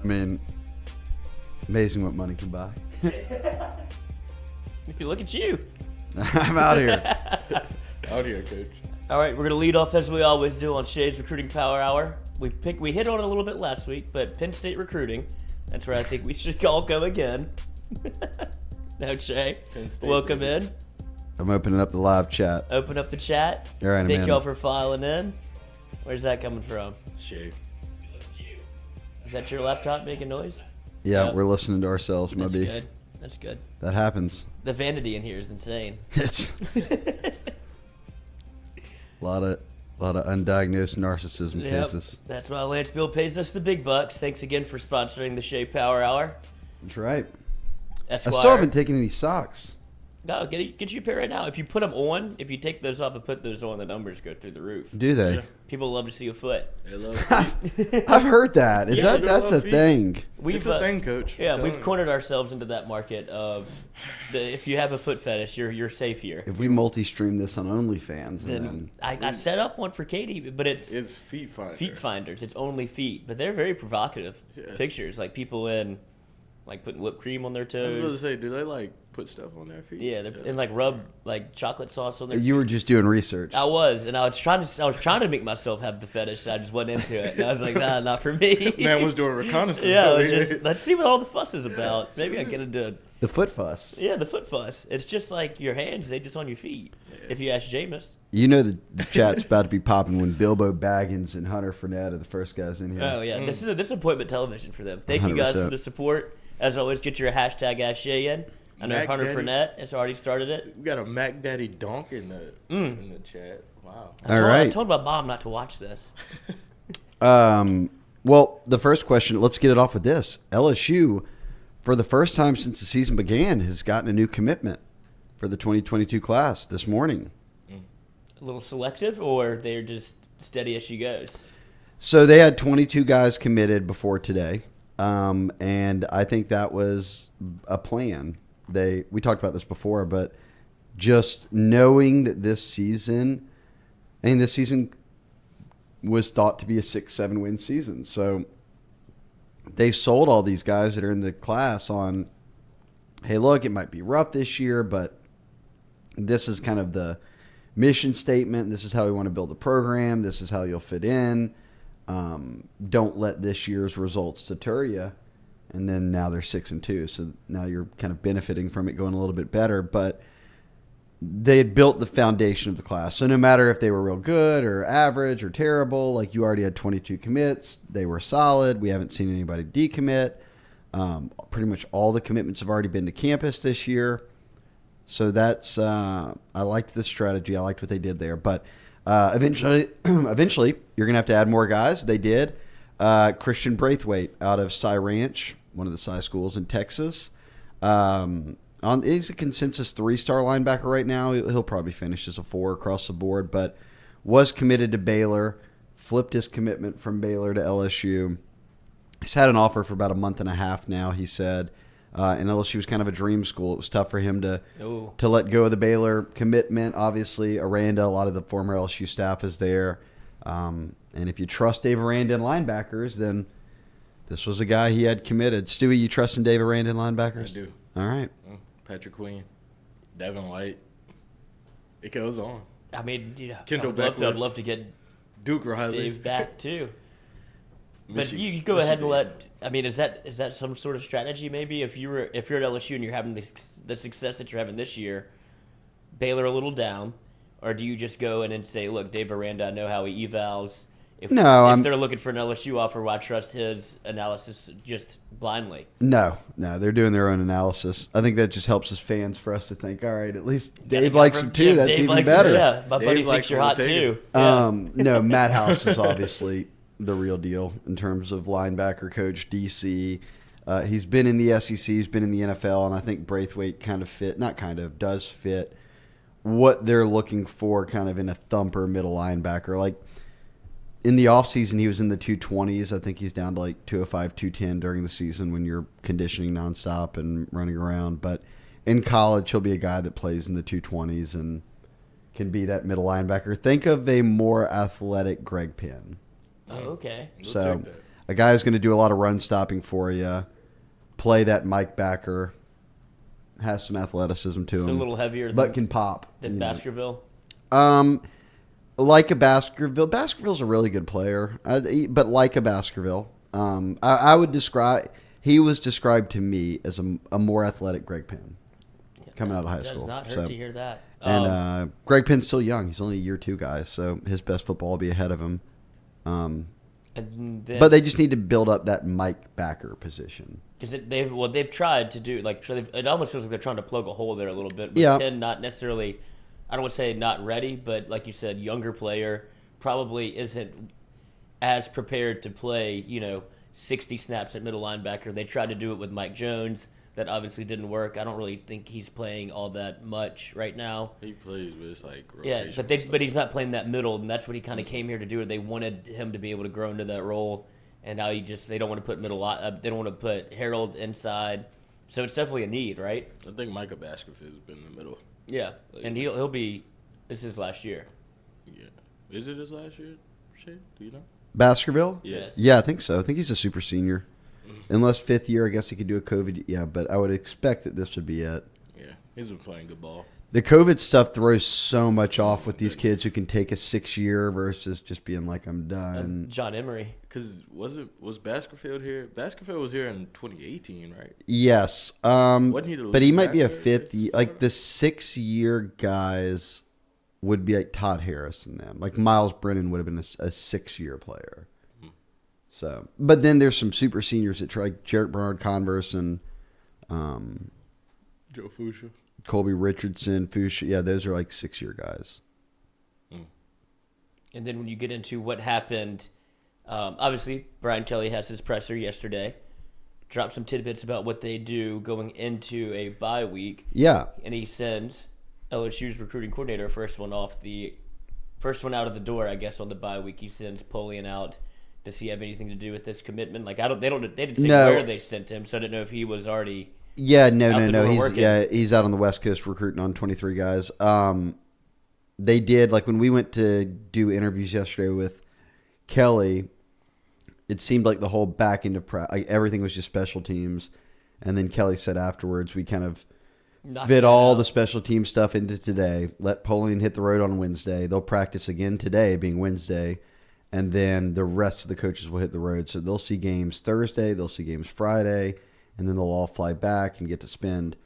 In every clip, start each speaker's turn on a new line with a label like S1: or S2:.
S1: I mean, amazing what money can buy.
S2: Look at you.
S1: I'm out here.
S3: Out here, coach.
S2: All right, we're going to lead off as we always do on Shea's Recruiting Power Hour. We hit on it a little bit last week, but Penn State recruiting, that's where I think we should all go again. Now, Shea,
S3: Penn State,
S2: welcome
S3: baby.
S2: in.
S1: I'm opening up the live chat.
S2: Open up the chat.
S1: All right, I'm
S2: Thank
S1: in.
S2: y'all for filing in. Where's that coming from?
S3: Shea.
S2: Is that your laptop making noise?
S1: Yeah,
S2: Yep.
S1: we're listening to ourselves,
S2: That's
S1: maybe.
S2: good. That's good.
S1: That happens.
S2: The vanity in here is insane.
S1: It's a lot of undiagnosed narcissism
S2: Yep.
S1: cases.
S2: That's why Lance Bill pays us the big bucks. Thanks again for sponsoring the Shea Power Hour.
S1: That's right.
S2: Esquire.
S1: I still haven't taken any socks.
S2: No, get you a pair right now. If you put them on, if you take those off and put those on, the numbers go through the roof.
S1: Do they?
S3: Yeah.
S2: People love to see a foot.
S3: They love feet.
S1: I've heard that. Is
S3: Yeah,
S1: that's
S3: they
S1: a
S3: love feet.
S1: thing?
S3: It's a thing, coach.
S2: Yeah,
S3: I'm
S2: we've
S3: telling you.
S2: cornered ourselves into that market of if you have a foot fetish, you're safe here.
S1: If we multi-stream this on OnlyFans, and
S2: Then
S1: then
S2: I set up one for Katie, but it's
S3: Feet finder.
S2: feet finders. It's only feet, but they're very provocative pictures, like people in like putting whipped cream on their
S3: I was about to
S2: toes.
S3: say, do they like put stuff on their feet?
S2: Yeah, and like rub like chocolate sauce on their.
S1: you were just doing research.
S2: I was, and I was trying to make myself have the fetish, and I just wasn't into it. And I was like, nah, not for me.
S3: Man was doing reconnaissance.
S2: Yeah,
S3: over
S2: it was
S3: here.
S2: just let's see what all the fuss is about. Maybe I get into
S1: The foot fuss.
S2: yeah, the foot fuss. It's just like your hands; they just on your feet. If you ask Jameis.
S1: You know the chat's about to be popping when Bilbo Baggins and Hunter Fournette are the first guys in here.
S2: Oh yeah, this is disappointment television for them. Thank you guys
S1: 100%.
S2: for the support. As always, get your hashtag #Shea in. I know
S3: Mac
S2: Hunter
S3: Daddy.
S2: Fournette has already started it.
S3: We got a Mac Daddy donk in the chat. Wow.
S2: I told my mom not to watch this.
S1: Well, the first question, let's get it off with this. LSU, for the first time since the season began, has gotten a new commitment for the 2022 class this morning.
S2: A little selective, or they're just steady as she goes.
S1: So they had 22 guys committed before today, and I think that was a plan. We talked about this before, but just knowing that this season was thought to be a 6-7 win season. So they sold all these guys that are in the class on, hey, look, it might be rough this year, but this is kind of the mission statement. This is how we want to build a program. This is how you'll fit in. Don't let this year's results deter you. And then now they're 6-2. So now you're kind of benefiting from it going a little bit better. But they had built the foundation of the class. So no matter if they were real good or average or terrible, like you already had 22 commits, they were solid. We haven't seen anybody decommit. Pretty much all the commitments have already been to campus this year. So that's I liked this strategy. I liked what they did there. But eventually, you're going to have to add more guys. They did. Christian Braithwaite out of Cy Ranch, one of the Cy schools in Texas. He's a consensus 3-star linebacker right now. He'll probably finish as a 4 across the board, but was committed to Baylor, flipped his commitment from Baylor to LSU. He's had an offer for about a month and a half now, he said. And LSU was kind of a dream school. It was tough for him to let go of the Baylor commitment. Obviously, Aranda, a lot of the former LSU staff is there. And if you trust Dave Aranda in linebackers, then this was a guy he had committed. Stewie, you trust in Dave Aranda in linebackers?
S3: I do.
S1: All right.
S3: Patrick Queen, Devin White. It goes on.
S2: I mean,
S3: Kendall
S2: I'd
S3: Beckwith.
S2: love to get
S3: Duke Riley.
S2: Dave back too. But
S3: Miss
S2: you go
S3: Miss
S2: ahead and
S3: Dave.
S2: let. I mean, is that some sort of strategy? Maybe if you're at LSU and you're having the success that you're having this year, Baylor a little down, or do you just go in and say, look, Dave Aranda, I know how he evals. If they're looking for an LSU offer, why trust his analysis just blindly?
S1: No, they're doing their own analysis. I think that just helps as fans for us to think, all right, at least Dave likes him too. That's
S2: Dave
S1: even
S2: likes
S1: better.
S2: him, yeah, my
S3: Dave
S2: buddy
S3: likes
S2: thinks you're
S3: him,
S2: hot
S3: we'll take
S2: too.
S3: it.
S1: No, Matt House is obviously the real deal in terms of linebacker coach, DC. He's been in the SEC, he's been in the NFL, and I think Braithwaite does fit what they're looking for kind of in a thumper middle linebacker. Like in the offseason, he was in the 220s. I think he's down to like 205, 210 during the season when you're conditioning nonstop and running around. But in college, he'll be a guy that plays in the 220s and can be that middle linebacker. Think of a more athletic Greg Penn.
S2: Oh, okay.
S3: We'll
S1: So
S3: take that.
S1: a guy who's going to do a lot of run stopping for you, play that Mike backer, has some athleticism to him.
S2: So a little heavier
S1: but can pop.
S2: than Baskerville?
S1: Like a Baskerville. Baskerville's a really good player, but like a Baskerville. I would describe, he was described to me as a more athletic Greg Penn coming out of high school.
S2: Does not hurt to hear that.
S1: And Greg Penn's still young. He's only a year 2 guy, so his best football will be ahead of him. But they just need to build up that Mike backer position.
S2: Because they've tried to do, like, it almost feels like they're trying to plug a hole there a little bit. But
S1: Yeah.
S2: Penn not necessarily, I don't want to say not ready, but like you said, younger player, probably isn't as prepared to play, 60 snaps at middle linebacker. They tried to do it with Mike Jones. That obviously didn't work. I don't really think he's playing all that much right now.
S3: He plays, but it's like rotation.
S2: Yeah, but he's not playing that middle, and that's what he kind of came here to do. They wanted him to be able to grow into that role, and now they don't want to put they don't want to put Harold inside. So it's definitely a need, right?
S3: I think Micah Baskerville's been in the middle.
S2: Yeah, and he'll be. This is last year.
S3: Yeah, is it his last year? Shea, do you know?
S1: Baskerville?
S3: Yes.
S1: Yeah, I think so. I think he's a super senior. Unless 5th year, I guess he could do a COVID. Yeah, but I would expect that this would be it.
S3: Yeah, he's been playing good ball.
S1: The COVID stuff throws so much off with these kids who can take a 6-year versus just being like, I'm done.
S2: John Emery.
S3: Because was Baskerville here? Baskerville was here in 2018, right?
S1: Yes.
S3: Wasn't he the
S1: But he
S3: lead
S1: might be a
S3: backer?
S1: 5th year. Like the 6-year guys would be like Todd Harris and them. Like Miles Brennan would have been a 6-year player. So, but then there's some super seniors that try, like Jarrett Bernard Converse and
S3: Joe Fuchsia.
S1: Colby Richardson, Fuchsia. Yeah, those are like 6-year guys.
S2: And then when you get into what happened, obviously Brian Kelly has his presser yesterday. Dropped some tidbits about what they do going into a bye week.
S1: Yeah.
S2: And he sends LSU's recruiting coordinator, first one out of the door, I guess, on the bye week. He sends Polian out. Does he have anything to do with this commitment? Like they didn't say where they sent him, so I didn't know if he was already.
S1: Yeah, no.
S2: Working.
S1: He's out on the West Coast recruiting on 23 guys. They did, like when we went to do interviews yesterday with Kelly, it seemed like the whole back end of like everything was just special teams, and then Kelly said afterwards we kind of fit all the special team stuff into today. Let Polian hit the road on Wednesday. They'll practice again today, being Wednesday. And then the rest of the coaches will hit the road. So they'll see games Thursday, they'll see games Friday, and then they'll all fly back and get to spend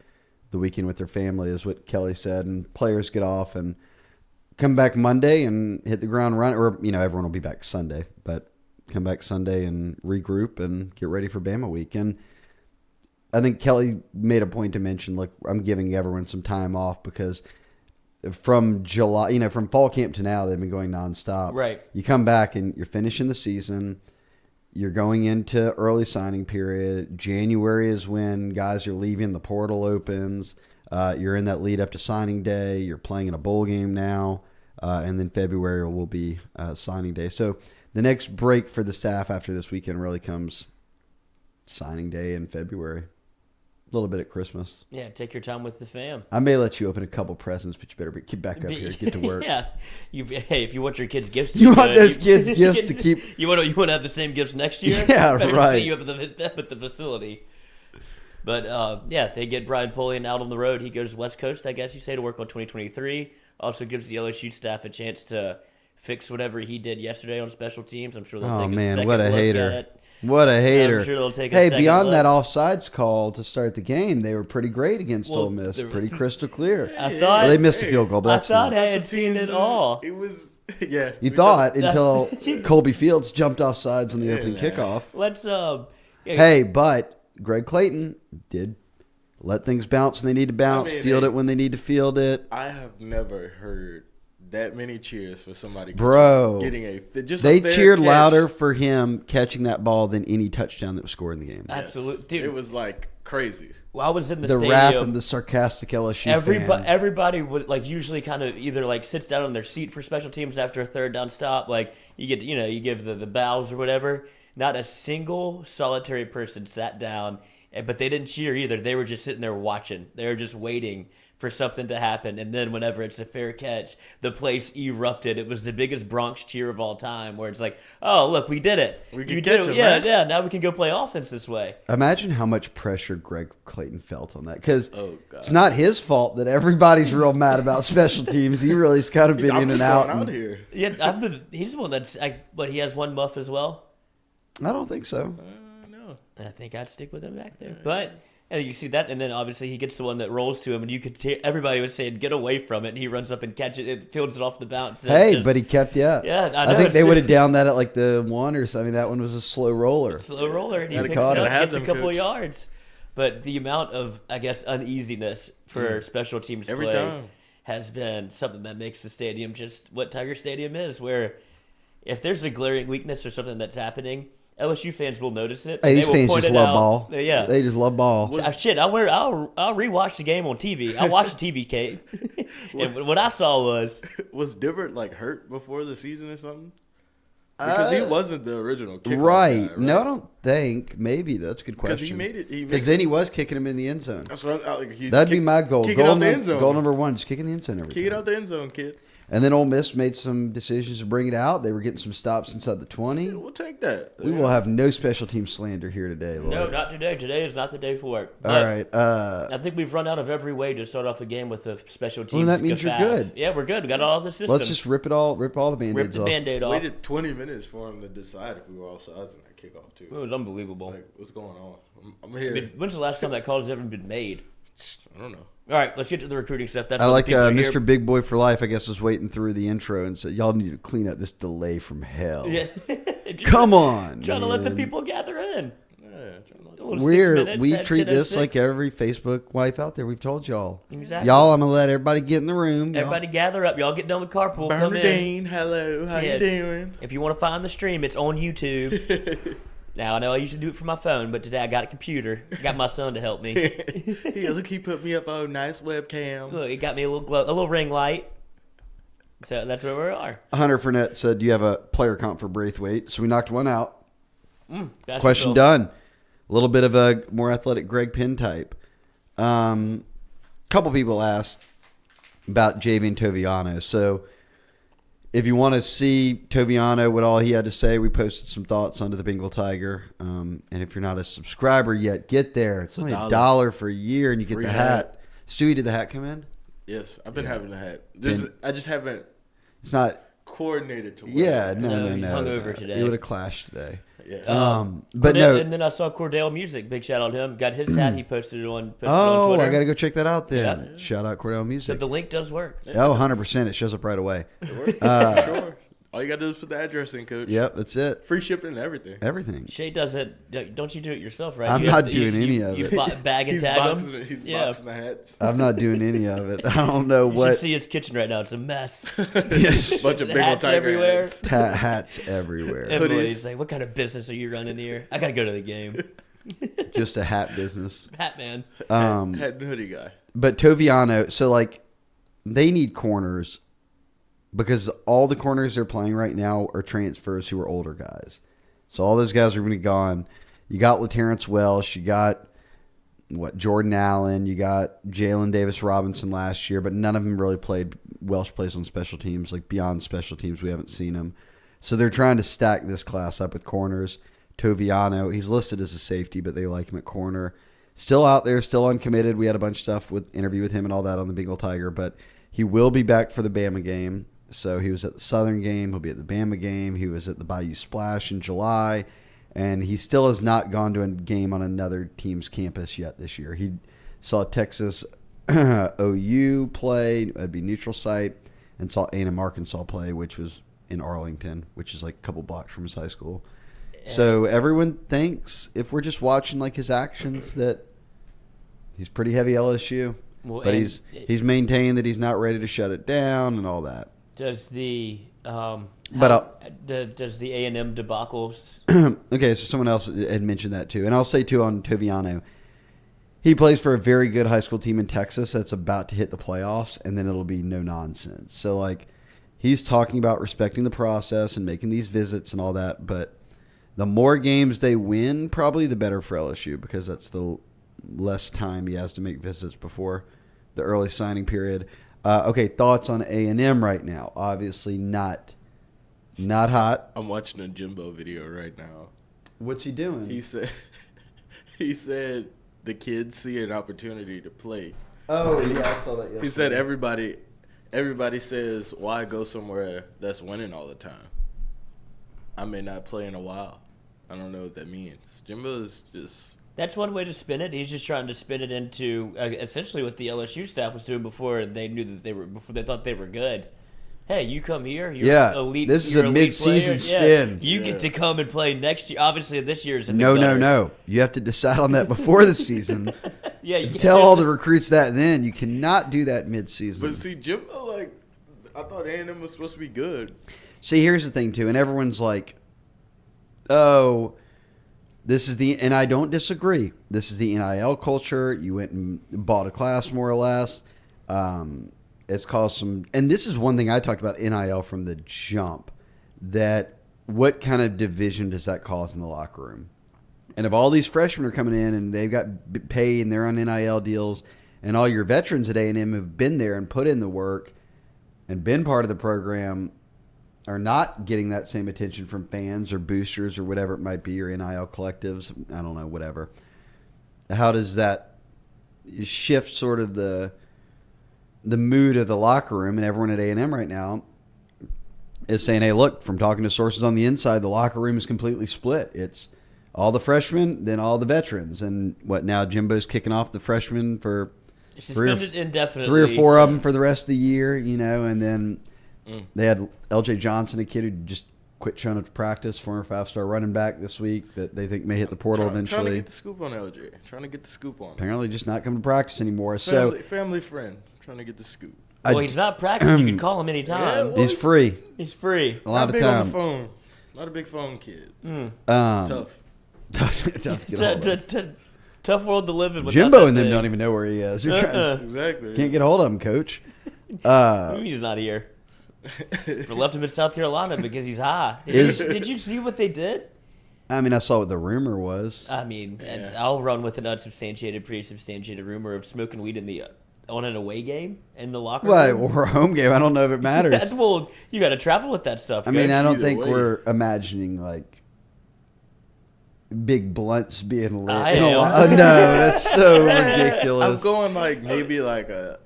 S1: the weekend with their family, is what Kelly said. And players get off and come back Monday and hit the ground running. Or, everyone will be back Sunday, but come back Sunday and regroup and get ready for Bama week. And I think Kelly made a point to mention, look, I'm giving everyone some time off because from July, from fall camp to now, they've been going nonstop.
S2: Right.
S1: You come back and you're finishing the season. You're going into early signing period. January is when guys are leaving. The portal opens. You're in that lead up to signing day. You're playing in a bowl game now. And then February will be signing day. So the next break for the staff after this weekend really comes signing day in February. A little bit at Christmas.
S2: Yeah, take your time with the fam.
S1: I may let you open a couple presents, but you better get back up here and get to work.
S2: Yeah, if you want your kids' gifts,
S1: you want those kids' gifts to keep.
S2: You want to have the same gifts next year.
S1: Yeah,
S2: better
S1: right.
S2: See you up at the facility. But they get Brian Polian out on the road. He goes West Coast, I guess you say, to work on 2023. Also gives the LSU staff a chance to fix whatever he did yesterday on special teams. I'm sure they'll take a second
S1: what a
S2: look
S1: hater.
S2: at it.
S1: What a hater.
S2: I'm sure they'll take a
S1: hey,
S2: second
S1: beyond
S2: look.
S1: that offsides call to start the game, they were pretty great against Ole Miss. Pretty crystal clear.
S2: I thought
S1: They missed a field goal, but that's
S2: I had seen it all.
S3: It was, yeah.
S1: You thought until Colby Fields jumped off sides on the opening kickoff.
S2: Let's
S1: Hey, but Greg Clayton did let things bounce when they need to bounce, field it when they need to field it.
S3: I have never heard that many cheers for somebody getting
S1: they cheered louder for him catching that ball than any touchdown that was scored in the game.
S2: Absolutely, dude.
S3: It was like crazy.
S2: Well, I was in the
S1: stadium.
S2: wrath
S1: of the sarcastic LSU fan.
S2: Everybody would usually kind of either sits down on their seat for special teams after a third down stop. You give the bows or whatever. Not a single solitary person sat down, but they didn't cheer either. They were just sitting there watching. They were just waiting for something to happen, and then whenever it's a fair catch, the place erupted. It was the biggest Bronx cheer of all time, where it's like, "Oh, look, we did it!
S3: We
S2: You
S3: can
S2: did
S3: catch
S2: it.
S3: him,
S2: Yeah,
S3: man."
S2: yeah. Now we can go play offense this way."
S1: Imagine how much pressure Greg Clayton felt on that, because
S3: Oh, God.
S1: it's not his fault that everybody's real mad about special teams. He really's kind of been
S3: I'm
S1: in and
S3: just
S1: out.
S3: going out
S1: and-
S3: here.
S2: Yeah, he's the one that's. But he has one muff as well.
S1: I don't think so.
S3: No.
S2: I think I'd stick with him back there. But and you see that, and then obviously he gets the one that rolls to him, and you could everybody was saying get away from it, and he runs up and catches it, it fields it off the bounce.
S1: Hey, but he kept yeah.
S2: Yeah, I
S1: I
S2: know,
S1: think they
S2: it's-
S1: would have downed that at like the 1 or something. That one was a slow roller.
S2: slow roller, and he
S1: Gotta
S2: picks it
S1: caught
S2: up,
S1: it.
S3: Have
S2: gets a
S3: them,
S2: couple of
S3: coach.
S2: yards. But the amount of, I guess, uneasiness for special teams
S3: Every
S2: play
S3: time.
S2: has been something that makes the stadium just what Tiger Stadium is, where if there's a glaring weakness or something that's happening, LSU fans will notice it.
S1: Hey,
S2: and
S1: these
S2: they will
S1: fans
S2: point
S1: just
S2: it
S1: love
S2: out.
S1: ball.
S2: Yeah.
S1: They just love ball.
S2: Shit, I'll rewatch the game on TV. I watched the TV, Kate. And what I saw
S3: Was Dibbert like hurt before the season or something? Because he wasn't the original kickoff
S1: Right.
S3: guy,
S1: No, I don't think. Maybe that's a good
S3: Because
S1: question.
S3: he made it.
S1: Because then he was kicking him in the end zone.
S3: That's what like, he's
S1: That'd be my goal.
S3: Kick it
S1: Goal,
S3: out the end zone.
S1: goal number 1, just kicking the end zone every
S3: Kick it
S1: time.
S3: out the end zone, kid.
S1: And then Ole Miss made some decisions to bring it out. They were getting some stops inside the 20.
S3: Yeah, we'll take that.
S1: We will have no special team slander here today, Lord.
S2: No, not today. Today is not the day for it.
S1: All
S2: But
S1: right.
S2: I think we've run out of every way to start off a game with a special teams.
S1: that means you're
S2: gaffe.
S1: good.
S2: Yeah, we're good. We got all the systems.
S1: Let's just rip all the
S2: rip
S1: Band-Aids
S2: the
S1: off.
S2: Band-Aid off.
S3: waited 20 minutes for him to decide if we were all sides in that kickoff too.
S2: It was unbelievable.
S3: Like, what's going on? I'm
S2: I
S3: here.
S2: mean, when's the last time that call has ever been made?
S3: I don't know.
S2: All right, let's get to the recruiting stuff. That's
S1: I
S2: what
S1: like
S2: people are
S1: Mr.
S2: here.
S1: Big Boy for Life, I guess, was waiting through the intro and said, y'all need to clean up this delay from hell.
S2: Yeah.
S1: Come on,
S2: Trying to let the
S1: man.
S2: people gather in.
S3: Yeah, trying to-
S2: A little 6 minutes
S1: We
S2: at
S1: treat this
S2: 10:06.
S1: like every Facebook wife out there. We've told y'all.
S2: Exactly.
S1: Y'all, I'm going to let everybody get in the room. Y'all.
S2: Everybody gather up. Y'all get done with carpool. Come in.
S3: Bernadine, hello, how
S2: Yeah.
S3: you doing?
S2: If you want to find the stream, it's on YouTube. Now, I know I usually do it from my phone, but today I got a computer. I got my son to help me.
S3: Here, look, he put me up on a nice webcam.
S2: Look, it got me a little ring light. So that's where we are.
S1: Hunter Fournette said, do you have a player comp for Braithwaite? So we knocked one out.
S2: That's
S1: Question
S2: Phil.
S1: done. A little bit of a more athletic Greg Penn type. Couple people asked about Javian Toviano. So if you want to see Toviano, what all he had to say, we posted some thoughts onto the Bengal Tiger. And if you're not a subscriber yet, get there. It's only $1 for a year, and you get
S3: Free
S1: the
S3: hat.
S1: hat. Stewie, did the hat come in?
S3: Yes, I've been having a hat.
S1: Been-
S3: I just haven't
S1: It's not.
S3: coordinated to wear
S1: Yeah,
S3: it.
S1: no.
S2: he's hungover today.
S1: It would have clashed today.
S3: Yeah.
S1: But
S2: Cordell-
S1: no.
S2: And then I saw Cordell Music. Big shout out to him. Got his hat. He posted it on. Posted
S1: Oh,
S2: on Twitter.
S1: I got to go check that out then.
S2: Yeah.
S1: Shout out Cordell
S2: So
S1: Music.
S2: the link does work.
S1: Oh, 100%. It shows up right away.
S3: It works. Sure. All you gotta do is put the address in, coach.
S1: Yep, that's it.
S3: Free shipping and everything.
S1: Everything.
S2: Shay does it. Don't you do it yourself, right?
S1: I'm
S2: You have
S1: not
S2: to-
S1: doing
S2: you-
S1: any
S2: you-
S1: of
S2: you
S1: it.
S2: bag and
S3: He's
S2: tag
S3: boxing
S2: them.
S3: it. He's
S2: Yeah.
S3: boxing the hats.
S1: I'm not doing any of it. I don't know
S2: You should
S1: what
S2: see his kitchen right now. It's a mess.
S1: Yes.
S3: Bunch of
S2: The
S3: big old
S2: hats
S3: tiger
S2: everywhere.
S3: hats.
S1: hats everywhere.
S2: Everybody's like, "What kind of business are you running here?" I gotta go to the game.
S1: Just a hat business.
S2: Hat man.
S3: Hat and hoodie guy.
S1: But Toviano, so like they need corners because all the corners they're playing right now are transfers who are older guys. So all those guys are going to be gone. You got LaTerrence Welsh. You got Jordan Allen. You got Jalen Davis Robinson last year, but none of them really played. Welsh plays on special teams, like beyond special teams. We haven't seen him. So they're trying to stack this class up with corners. Toviano, he's listed as a safety, but they like him at corner. Still out there, still uncommitted. We had a bunch of stuff with interview with him and all that on the Bengal Tiger, but he will be back for the Bama game. So he was at the Southern game. He'll be at the Bama game. He was at the Bayou Splash in July, and he still has not gone to a game on another team's campus yet this year. He saw Texas OU play, that'd be neutral site, and saw A&M Arkansas play, which was in Arlington, which is like a couple blocks from his high school. So everyone thinks, if we're just watching like his actions, that he's pretty heavy LSU.
S2: Well,
S1: But
S2: and
S1: he's maintained that he's not ready to shut it down and all that.
S2: does the
S1: But
S2: does the A&M debacles?
S1: Okay, so someone else had mentioned that too. And I'll say too on Toviano, he plays for a very good high school team in Texas that's about to hit the playoffs, and then it'll be no nonsense. So like he's talking about respecting the process and making these visits and all that, but the more games they win, probably the better for LSU, because that's the less time he has to make visits before the early signing period. Okay, thoughts on A&M right now? Obviously not hot.
S3: I'm watching a Jimbo video right now.
S1: What's he doing?
S3: He said the kids see an opportunity to play.
S1: Oh, yeah, I saw that yesterday.
S3: He said everybody says, why go somewhere that's winning all the time? I may not play in a while. I don't know what that means. Jimbo's just...
S2: That's one way to spin it. He's just trying to spin it into essentially what the LSU staff was doing before they knew that before they thought they were good. Hey, you come here. You're elite.
S1: This is
S2: you're
S1: a
S2: elite
S1: mid-season
S2: player.
S1: spin.
S2: Yeah, you get to come and play next year. Obviously, this year is a
S1: No. You have to decide on that before the season.
S2: Yeah, you
S1: tell all the recruits that then. You cannot do that mid-season.
S3: But see, Jimbo, I thought A&M was supposed to be good.
S1: See, here's the thing, too. And everyone's like, oh, this is and I don't disagree. This is the NIL culture. You went and bought a class, more or less. It's caused some, and this is one thing I talked about NIL from the jump, that what kind of division does that cause in the locker room? And if all these freshmen are coming in and they've got pay and they're on NIL deals, and all your veterans at A&M have been there and put in the work and been part of the program, are not getting that same attention from fans or boosters or whatever it might be, or NIL collectives, I don't know, whatever. How does that shift sort of the mood of the locker room? And everyone at A&M right now is saying, hey, look, from talking to sources on the inside, the locker room is completely split. It's all the freshmen, then all the veterans. And what now, Jimbo's kicking off the freshmen for
S2: suspended indefinitely.
S1: 3 or 4 of them for the rest of the year, and then they had LJ Johnson, a kid who just quit showing up to practice, former 5-star running back this week that they think may hit the portal eventually.
S3: Trying to get the scoop on LJ. Trying to get the scoop on him.
S1: Apparently just not coming to practice anymore.
S3: Family friend. Trying to get the scoop.
S2: Well, he's not practicing. You can call him anytime.
S3: Yeah, well,
S1: he's free.
S2: He's free.
S1: A lot
S3: not
S1: of
S3: big
S1: time.
S3: on the phone. Not a big phone kid.
S1: Tough.
S3: Tough.
S1: Tough to get hold of.
S2: Tough world to live in.
S1: Jimbo and them don't even know where he is.
S3: Exactly.
S1: Can't get hold of him, coach.
S2: He's not here. We left him in South Carolina because he's high. Did you see what they did?
S1: I mean, I saw what the rumor was.
S2: I mean, I'll run with an unsubstantiated, pretty substantiated rumor of smoking weed on an away game in the locker room.
S1: Well, or a home game. I don't know if it matters.
S2: Well, you got to travel with that stuff.
S1: I mean, I don't think we're imagining big blunts being lit. No, that's so ridiculous.
S3: I'm going maybe I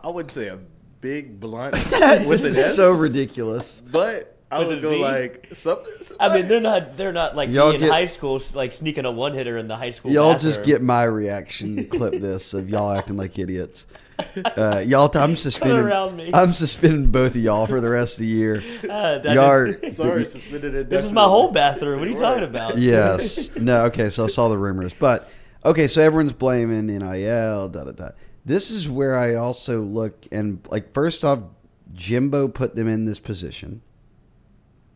S3: wouldn't say a big blunt with an
S1: This is
S3: S.
S1: so ridiculous.
S3: But I would go something.
S2: I mean, they're not like me in high school, sneaking a one hitter in the high school.
S1: Y'all
S2: bathroom.
S1: just get my reaction. Clip this of y'all acting like idiots. I'm suspending both of y'all for the rest of the year.
S3: Sorry, suspended it.
S2: This is my whole bathroom. What are you talking about?
S1: Yes. No. Okay. So I saw the rumors, but okay. So everyone's blaming NIL. This is where I also look and first off, Jimbo put them in this position.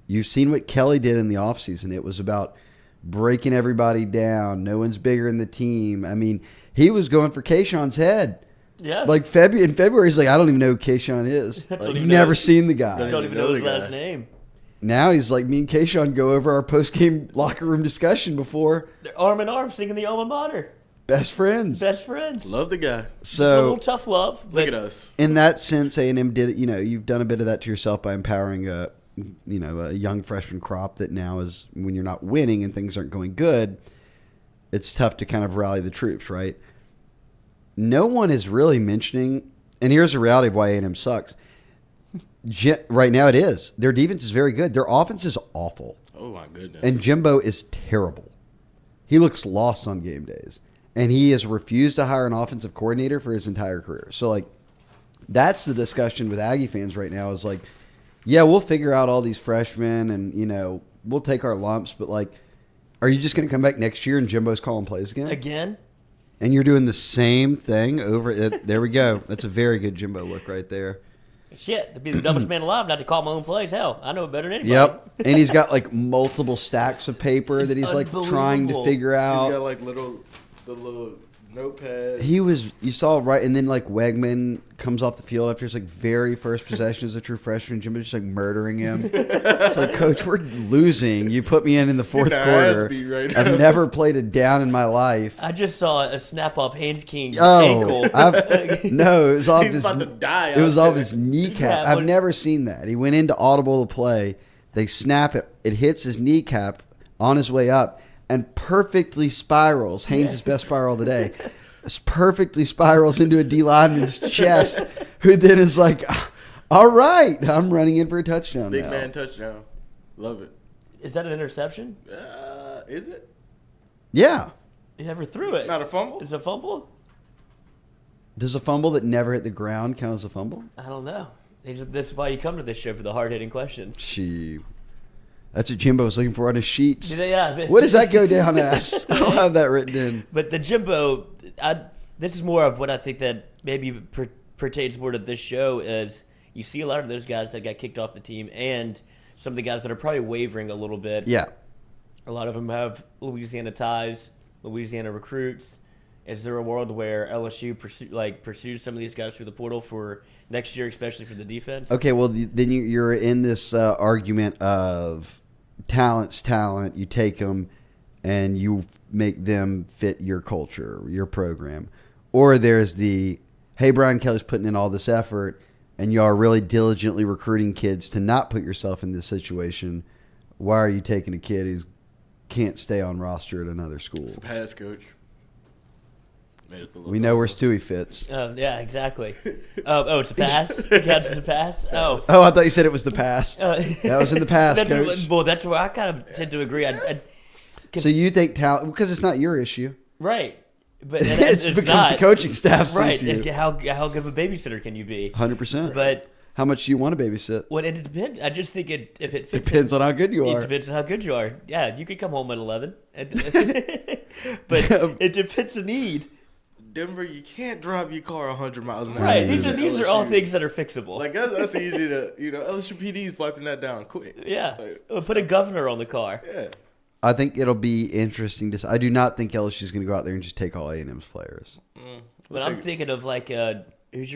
S1: You've seen what Kelly did in the offseason. It was about breaking everybody down. No one's bigger than the team. I mean, he was going for Kayshawn's head.
S2: Yeah.
S1: In February, he's like, I don't even know who Kayshawn is. You've never seen the guy.
S2: I don't even know his last name.
S1: Now he's like, me and Kayshawn go over our post-game locker room discussion before.
S2: They're arm in arm singing the alma mater.
S1: Best friends.
S3: Love the guy.
S1: So
S2: a little tough love.
S3: Look at us.
S1: In that sense, A&M did it. You've done a bit of that to yourself by empowering a young freshman crop that now is, when you're not winning and things aren't going good, it's tough to kind of rally the troops, right? No one is really mentioning, and here's the reality of why A&M sucks. Right now it is. Their defense is very good. Their offense is awful.
S3: Oh, my goodness.
S1: And Jimbo is terrible. He looks lost on game days. And he has refused to hire an offensive coordinator for his entire career. So, that's the discussion with Aggie fans right now is yeah, we'll figure out all these freshmen and, we'll take our lumps. But, are you just going to come back next year and Jimbo's calling plays again?
S2: Again?
S1: And you're doing the same thing over it. There we go. That's a very good Jimbo look right there.
S2: Shit, to be the dumbest man alive, not to call my own plays. Hell, I know it better than anybody.
S1: Yep. And he's got multiple stacks of paper that he's trying to figure out.
S3: He's got the little Notepad.
S1: You saw right, and then like Wegman comes off the field after his like very first possession as a true freshman. Jimbo's just like murdering him. It's like, Coach, we're losing. You put me in the fourth quarter.
S3: Right
S1: I've never played a down in my life.
S2: I just saw a snap off Haynes King's
S1: Oh,
S2: ankle.
S1: no, it was off
S3: He's
S1: his.
S3: about to die
S1: It was
S3: out
S1: off
S3: there.
S1: his kneecap.
S2: Yeah,
S1: I've
S2: but-
S1: never seen that. He went into audible to play. They snap it. It hits his kneecap on his way up and perfectly spirals. Haynes' best spiral of the day. Perfectly spirals into a D lineman's chest, who then is like, "All right, I'm running in for a touchdown
S3: Big
S1: now."
S3: man touchdown. Love it.
S2: Is that an interception?
S3: Is it?
S1: Yeah.
S2: He never threw it.
S3: Not a fumble?
S2: It's a fumble?
S1: Does a fumble that never hit the ground count as a fumble?
S2: I don't know. This is why you come to this show, for the hard-hitting questions.
S1: That's what Jimbo was looking for on his sheets.
S2: Yeah.
S1: What does that go down as? I don't have that written in.
S2: But the Jimbo, this is more of what I think that maybe pertains more to this show is you see a lot of those guys that got kicked off the team and some of the guys that are probably wavering a little bit.
S1: Yeah.
S2: A lot of them have Louisiana ties, Louisiana recruits. Is there a world where LSU pursues some of these guys through the portal for next year, especially for the defense?
S1: Okay, well, then you're in this argument of talent's talent. You take them and you make them fit your culture, your program. Or there's the, hey, Brian Kelly's putting in all this effort, and you are really diligently recruiting kids to not put yourself in this situation. Why are you taking a kid who can't stay on roster at another school?
S3: It's a pass, Coach.
S1: We know where Stewie fits.
S2: Yeah, exactly. It's a pass? Counts as a pass? Oh.
S1: Oh, I thought you said it was the past. That was in the past, Coach.
S2: That's where I kind of tend to agree.
S1: So you think talent, because it's not your issue.
S2: Right. But
S1: It's becomes
S2: not.
S1: the coaching staff's
S2: Right.
S1: issue.
S2: How good of a babysitter can you be?
S1: 100%.
S2: But
S1: how much do you want to babysit?
S2: well, it depends. I just think if it fits
S1: Depends on how good you
S2: It
S1: are.
S2: depends on how good you are. Yeah, you could come home at 11. But it depends the need.
S3: Denver, you can't drive your car 100 miles an hour.
S2: Right.
S1: Yeah.
S2: These are all things that are fixable.
S3: Like, that's easy to, LSU PD's wiping that down quick.
S2: yeah.
S3: Like,
S2: Put a governor on the car.
S3: Yeah.
S1: I think it'll be interesting to. I do not think LSU is going to go out there and just take all A&M's players.
S2: But I'm thinking of who's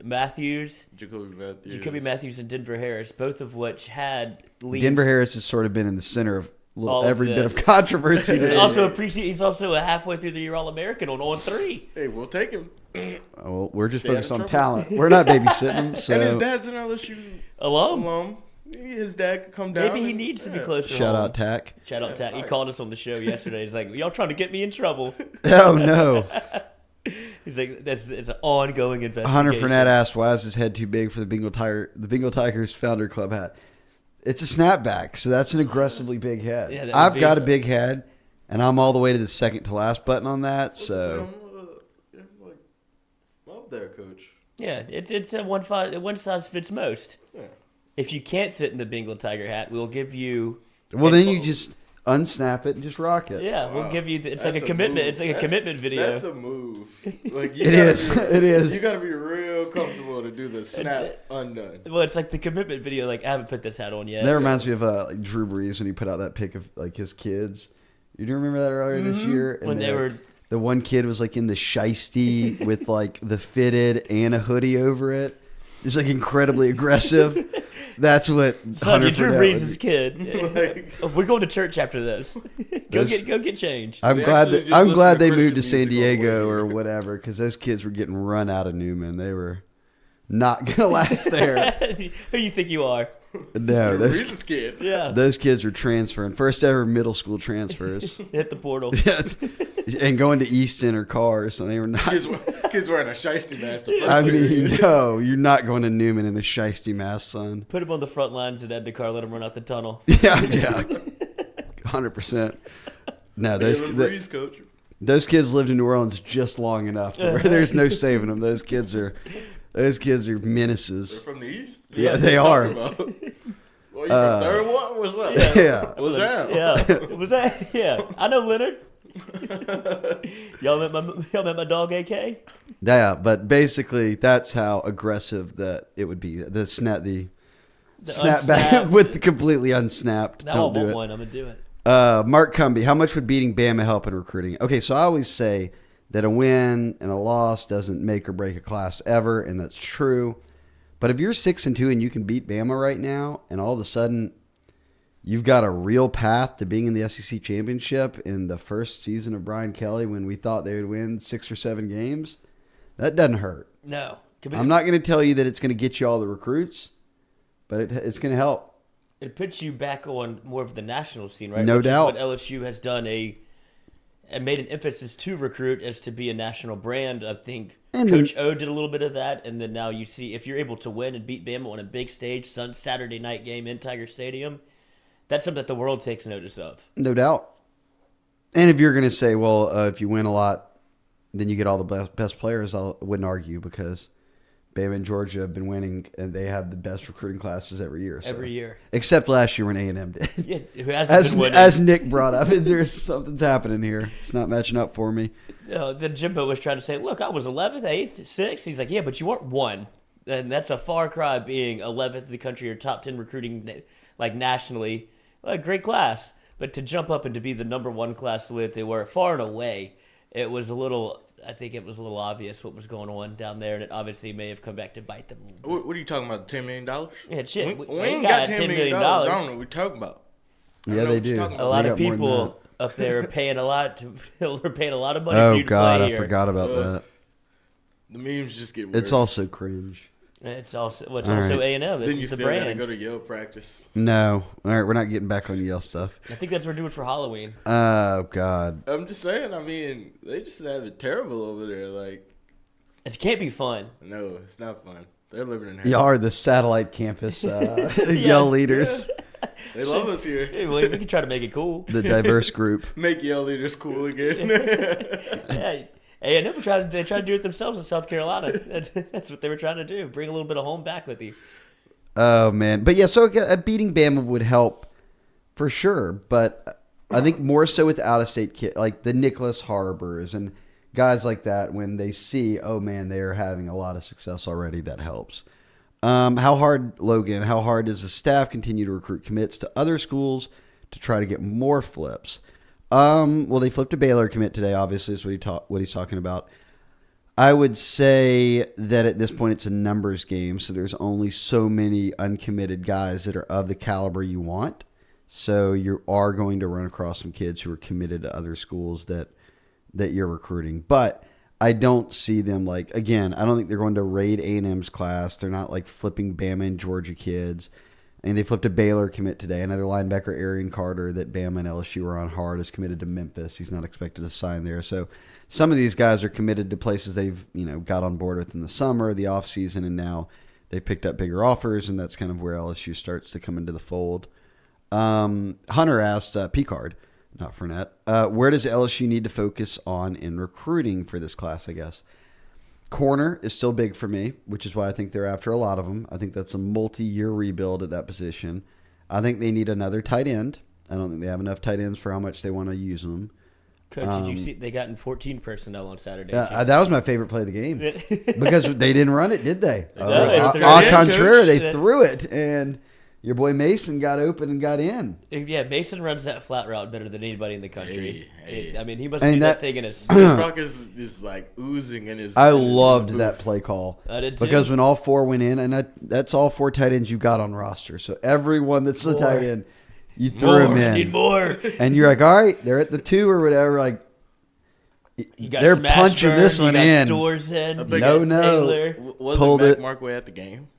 S2: Matthews,
S3: Jacoby
S2: Matthews, and Denver Harris, both of which had leads.
S1: Denver Harris has sort of been in the center of
S2: All of
S1: every bit of
S2: this.
S1: controversy.
S2: He's
S1: today.
S2: also a halfway through the year All-American on 3.
S3: Hey, we'll take him.
S1: Well, we're just
S3: Stay out
S1: focused
S3: of
S1: on
S3: trouble.
S1: talent. We're not babysitting them. So
S3: And his dad's an LSU
S2: Alum.
S3: Maybe his dad could come down.
S2: Maybe he
S3: and-
S2: needs to be
S3: yeah.
S2: closer.
S1: shout
S2: home.
S1: out Tack.
S2: Shout out Tat. He
S3: alright.
S2: called us on the show yesterday. He's like, "Y'all trying to get me in trouble?"
S1: Oh no.
S2: He's like, "It's an ongoing investigation."
S1: Hunter Fournette asked, "Why is his head too big for the Bengal Tigers founder club hat?" It's a snapback, so that's an aggressively big head.
S2: Yeah, that would
S1: I've
S2: be-
S1: got a big head, and I'm all the way to the second to last button on that. So
S3: Up there, Coach.
S2: Yeah, it's a one size fits most.
S3: Yeah.
S2: If you can't fit in the Bengal Tiger hat, we'll give you.
S1: well, then you just unsnap it and just rock it.
S2: Yeah, we'll
S3: Wow.
S2: give you. It's
S3: That's
S2: like a commitment.
S3: move.
S2: It's like a
S3: That's-
S2: commitment video.
S3: That's a move. Like,
S1: It is. It is.
S3: You got to be real comfortable to do the snap
S2: It's-
S3: undone.
S2: Well, it's like the commitment video. Like I haven't put this hat on yet.
S1: That reminds me of like Drew Brees when he put out that pic of like his kids. You do remember that earlier this year? And
S2: When they were.
S1: the one kid was like in the shiesty with like the fitted and a hoodie over it. Just like incredibly aggressive. That's what
S2: Son,
S1: Hunter
S2: you're Drew
S1: Fournette would
S2: Brees'
S1: be.
S2: kid.
S3: Like-
S2: We're going to church after this.
S1: Those-
S2: go get changed.
S1: I'm
S3: They
S1: glad
S3: actually
S1: that
S3: just
S1: I'm
S3: listen
S1: glad
S3: to
S1: they
S3: Christian
S1: moved to San
S3: music all the way
S1: Diego or
S3: here.
S1: whatever because those kids were getting run out of Newman. They were not gonna last there.
S2: Who you think you are?
S1: No,
S3: Drew Brees' kid.
S2: Yeah.
S1: those kids were transferring. First ever middle school transfers.
S2: Hit the portal.
S1: And going to Easton or Cars, so they were not.
S3: Kids wearing a shiesty mask. the first
S1: I
S3: period.
S1: mean, no, you're not going to Newman in a shiesty mask, son.
S2: Put him on the front lines and Ed the car. Let him run out the tunnel.
S1: Yeah, 100%. No,
S3: Jalen Brees, Coach.
S1: those kids lived in New Orleans just long enough to where there's no saving them. Those kids are
S3: They're
S1: menaces.
S3: from the East?
S1: Yeah,
S3: What
S1: they
S3: you
S1: are.
S3: talking about? Well, you from third one? What's up?
S1: Yeah.
S3: What's that?
S2: Yeah. Was that? Yeah. I know Leonard. Y'all met my dog AK?
S1: Yeah, but basically that's how aggressive that it would be. The snapback
S2: unsnapped.
S1: with the completely unsnapped.
S2: Now
S1: Don't
S2: I
S1: do
S2: want
S1: it.
S2: one. I'm gonna do it.
S1: Mark Cumby, how much would beating Bama help in recruiting? Okay, so I always say that a win and a loss doesn't make or break a class ever, and that's true. But if you're 6-2 and you can beat Bama right now, and all of a sudden you've got a real path to being in the SEC championship in the first season of Brian Kelly when we thought they would win 6 or 7 games, that doesn't hurt.
S2: No.
S1: I'm not going to tell you that it's going to get you all the recruits, but it's going to help.
S2: It puts you back on more of the national scene, right?
S1: No
S2: Which
S1: doubt.
S2: is what LSU has done and made an emphasis to recruit as to be a national brand. I think
S1: And
S2: Coach O did a little bit of that, and then now you see if you're able to win and beat Bama on a big stage, Saturday night game in Tiger Stadium, that's something that the world takes notice of.
S1: No doubt. And if you're going to say, well, if you win a lot, then you get all the best players, I wouldn't argue because Bama and Georgia have been winning, and they have the best recruiting classes every year.
S2: Every year.
S1: Except last year when A&M did.
S2: Yeah, who hasn't been winning.
S1: As Nick brought up, there's something's happening here. It's not matching up for me.
S2: Then Jimbo was trying to say, look, I was 11th, 8th, 6th. He's like, yeah, but you weren't 1. And that's a far cry being 11th in the country or top 10 recruiting like nationally. A great class. But to jump up and to be the number 1 class with, they were far and away. It was a little obvious what was going on down there, and it obviously may have come back to bite them.
S3: What are you talking about, $10 million?
S2: Yeah, shit.
S3: We ain't got $10 million. I don't know what we're talking about.
S1: Yeah, they do.
S2: A lot of people up there are paying a lot are paying a lot of money for
S1: Oh,
S2: you to
S1: God,
S2: play
S1: I
S2: here.
S1: forgot about that.
S3: The memes just get worse.
S1: It's also cringe.
S2: It's also
S1: All
S2: A&M.
S3: Then
S2: This
S3: you
S2: is the
S3: still gotta
S2: brand.
S3: go to Yale practice.
S1: No. All right, we're not getting back on Yale stuff.
S2: I think that's what we're doing for Halloween.
S1: Oh, God.
S3: I'm just saying, I mean, they just have it terrible over there. Like,
S2: It can't be fun.
S3: no, it's not fun. They're living in hell.
S1: Y'all are the satellite campus Yale leaders,
S3: They love us here.
S2: Hey, well, we can try to make it cool.
S1: the diverse group.
S3: Make Yale leaders cool again.
S2: Yeah, A&M tried to do it themselves in South Carolina. That's what they were trying to do. Bring a little bit of home back with you.
S1: Oh, man. But, yeah, so beating Bama would help for sure. But I think more so with out-of-state kids, like the Nicholas Harbors and guys like that, when they see, oh, man, they're having a lot of success already, that helps. How hard does the staff continue to recruit commits to other schools to try to get more flips? Well, they flipped a Baylor commit today, obviously, is what he's talking about. I would say that at this point it's a numbers game, so there's only so many uncommitted guys that are of the caliber you want. So you are going to run across some kids who are committed to other schools that you're recruiting. But I don't see them like, again, I don't think they're going to raid A&M's class. They're not like flipping Bama and Georgia kids. And they flipped a Baylor commit today. Another linebacker, Arian Carter, that Bama and LSU are on hard, is committed to Memphis. He's not expected to sign there. So some of these guys are committed to places they've got on board with in the summer, the offseason, and now they've picked up bigger offers, and that's kind of where LSU starts to come into the fold. Hunter asked, Picard, not Fournette, where does LSU need to focus on in recruiting for this class, I guess? Corner is still big for me, which is why I think they're after a lot of them. I think that's a multi-year rebuild at that position. I think they need another tight end. I don't think they have enough tight ends for how much they want to use them.
S2: Coach, did you see they got in 14 personnel on Saturday?
S1: That was my favorite play of the game because they didn't run it, did they?
S2: No, they threw
S1: Au
S2: it in,
S1: contraire,
S2: Coach.
S1: they threw it, and your boy Mason got open and got in.
S2: Yeah, Mason runs that flat route better than anybody in the country.
S3: Hey.
S2: I mean, he must
S1: And
S2: do that
S1: that-
S2: thing in his.
S3: Brock is like oozing in his.
S1: I
S3: in his
S1: loved
S3: booth.
S1: that play call
S2: I did too.
S1: because when all four went in, and that's all 4 tight ends you got on roster. So everyone that's a
S2: More.
S1: tight end, you threw him in.
S2: Need more.
S1: And you're like, all right, they're at the 2 or whatever. Like,
S2: You got
S1: they're
S2: Smash
S1: punching
S2: Burn,
S1: this
S2: you
S1: one
S2: got
S1: in.
S2: Stores in.
S3: I think
S1: No,
S3: it-
S1: no.
S2: Taylor.
S3: Wasn't
S1: Pulled
S3: Mac
S1: it.
S3: Markway at the game?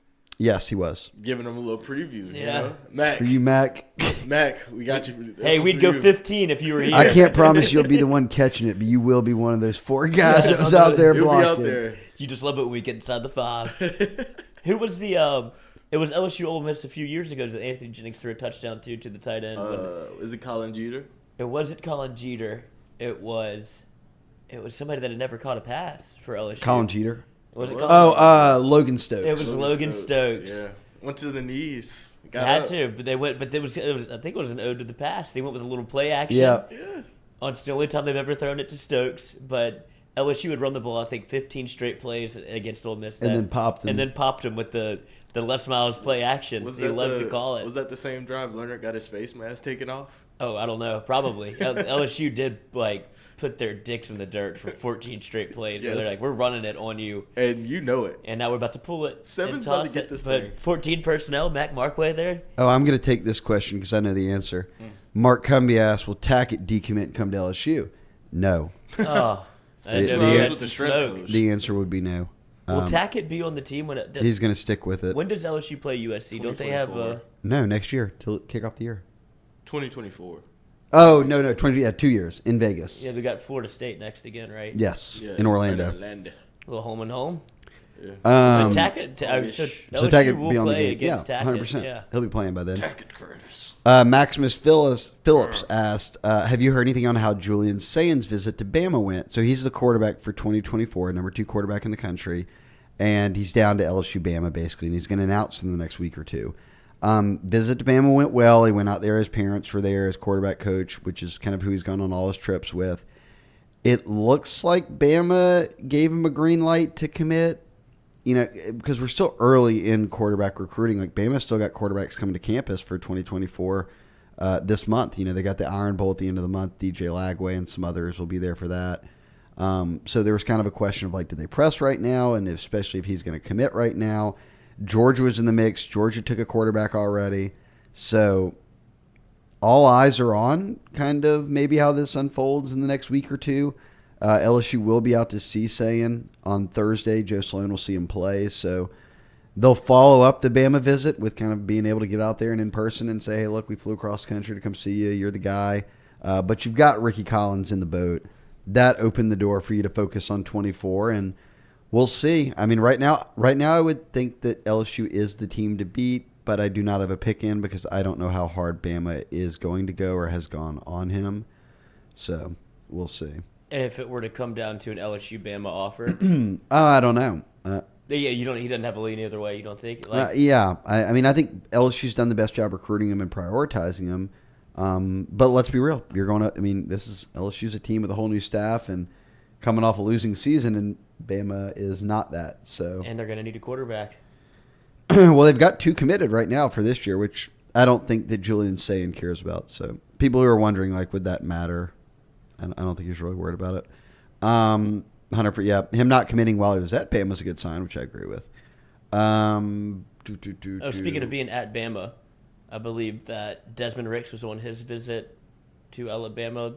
S1: Yes, he was.
S3: Giving him a little preview.
S2: Yeah.
S3: You know? Mac,
S1: For you, Mac,
S3: Mac, we got you. That's
S2: Hey,
S3: one
S2: we'd
S3: for
S2: go
S3: you.
S2: 15 if you were here.
S1: I can't promise you'll be the one catching it, but you will be one of those 4 guys that was out there
S3: He'll be out
S1: blocking.
S3: there.
S2: You just love it when we get inside the 5. Who was the? It was LSU Ole Miss a few years ago that Anthony Jennings threw a touchdown to the tight end.
S3: Is it Colin Jeter?
S2: It wasn't Colin Jeter. It was somebody that had never caught a pass for LSU.
S1: Colin Jeter.
S2: Was it
S3: It was.
S2: Colin?
S1: Logan Stokes.
S2: It was Logan Stokes.
S3: Yeah, went to the knees. Got
S2: Had
S3: up.
S2: to, but they went. But it was. I think it was an ode to the pass. They went with a little play action.
S1: Yeah.
S3: Yeah.
S2: It's the only time they've ever thrown it to Stokes, but LSU had run the ball, I think, 15 straight plays against Ole Miss.
S1: And then popped them.
S2: And then popped him with the Les Miles play action. He loves to call it.
S3: Was that the same drive Leonard got his face mask taken off?
S2: Oh, I don't know. Probably. LSU did, put their dicks in the dirt for 14 straight plays. Where they're
S3: Yes.
S2: like, we're running it on you.
S3: And you know it.
S2: And now we're about to pull it.
S3: Seven's
S2: and
S3: about to
S2: toss
S3: get
S2: it.
S3: this
S2: but
S3: thing.
S2: 14 personnel, Mac Markway there.
S1: Oh, I'm going to take this question because I know the answer. Mark Cumby asked, will Tackett decommit and come to LSU? No.
S2: Oh. I
S1: The-
S2: didn't
S1: the-
S2: know
S1: the-
S2: he
S3: with the
S2: had
S3: strength
S2: smoke.
S3: coach.
S1: The answer would be no.
S2: Will Tackett be on the team when it,
S1: He's going to stick with it.
S2: when does LSU play USC? Don't they have
S3: 2024.
S1: No, next year till kick off the year.
S3: 2024.
S1: Oh, no, 2 years in Vegas.
S2: yeah, we got Florida State next again, right?
S1: Yes,
S3: Yeah,
S1: in Orlando.
S3: Orlando.
S2: A little home and home.
S3: Yeah.
S2: But Tackett,
S3: Ish.
S2: so
S1: So
S2: LSU
S1: Tackett
S2: will
S1: will be on the
S2: play
S1: game.
S2: against
S1: Yeah,
S2: Tackett.
S1: 100%.
S2: Yeah.
S1: He'll be playing by then.
S3: Tackett Curtis.
S1: Maximus Phillips asked, have you heard anything on how Julian Sayan's visit to Bama went? So he's the quarterback for 2024, number 2 quarterback in the country, and he's down to LSU Bama basically, and he's going to announce in the next week or two. Visit to Bama went well. He went out there. His parents were there. His quarterback coach, which is kind of who he's gone on all his trips with. It looks like Bama gave him a green light to commit. You know, because we're still early in quarterback recruiting. Like, Bama still got quarterbacks coming to campus for 2024 this month. You know, they got the Iron Bowl at the end of the month. DJ Lagway and some others will be there for that. So there was kind of a question of, like, did they press right now? And especially if he's going to commit right now. Georgia was in the mix. Georgia took a quarterback already. So all eyes are on kind of maybe how this unfolds in the next week or two. LSU will be out to see Sayan on Thursday. Joe Sloan will see him play. So they'll follow up the Bama visit with kind of being able to get out there and in person and say, hey, look, we flew across the country to come see you. You're the guy. But you've got Ricky Collins in the boat. That opened the door for you to focus on 24, and we'll see. I mean, right now I would think that LSU is the team to beat, but I do not have a pick in because I don't know how hard Bama is going to go or has gone on him. So we'll see.
S2: And if it were to come down to an LSU Bama offer,
S1: I don't know.
S2: yeah, you don't. He doesn't have a lean either way. You don't think?
S1: Yeah. I mean, I think LSU's done the best job recruiting him and prioritizing him. But let's be real. You're going to. I mean, LSU's a team with a whole new staff and coming off a losing season, and Bama is not that. So.
S2: And they're going to need a quarterback.
S1: Well, they've got 2 committed right now for this year, which I don't think that Julian Sayan cares about. So people who are wondering, like, would that matter? I don't think he's really worried about it. Hunter, yeah, him not committing while he was at Bama is a good sign, which I agree with.
S2: Speaking of being at Bama, I believe that Desmond Ricks was on his visit to Alabama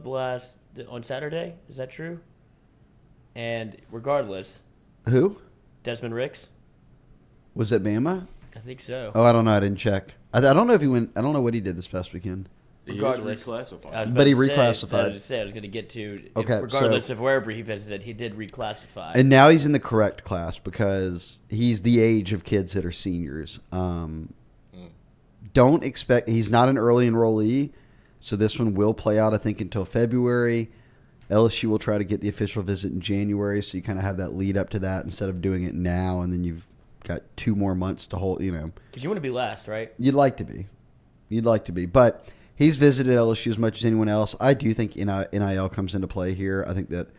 S2: on Saturday. Is that true? And regardless,
S1: Who?
S2: Desmond Ricks?
S1: Was it Bama?
S2: I think so.
S1: Oh, I don't know. I didn't check. I don't know if he went. I don't know what he did this past weekend.
S2: Regardless,
S3: He was reclassified.
S2: I was
S1: But he
S2: about to say-
S1: reclassified.
S2: I was going to get to.
S1: Okay,
S2: Regardless
S1: so-
S2: of wherever he visited, he did reclassify.
S1: And now he's in the correct class because he's the age of kids that are seniors. Don't expect. He's not an early enrollee, so this one will play out, I think, until February. LSU will try to get the official visit in January, so you kind of have that lead up to that instead of doing it now, and then you've got 2 more months to hold.
S2: Because you want to be last, right?
S1: You'd like to be, but he's visited LSU as much as anyone else. I do think NIL comes into play here. I think that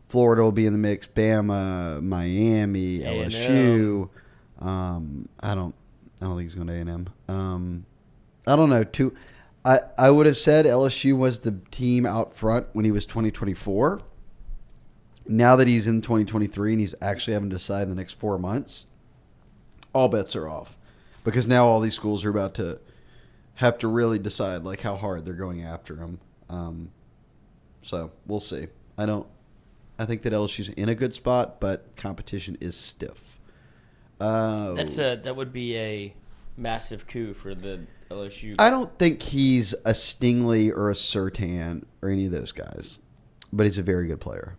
S1: Florida will be in the mix, Bama, Miami,
S2: A&M.
S1: LSU. I don't think he's going to A&M. I don't know. I would have said LSU was the team out front when he was 2024. Now that he's in 2023 and he's actually having to decide in the next 4 months, all bets are off. Because now all these schools are about to have to really decide like how hard they're going after him. So we'll see. I think that LSU's in a good spot, but competition is stiff.
S2: That would be a massive coup for the LSU.
S1: I don't think he's a Stingley or a Surtain or any of those guys, but he's a very good player.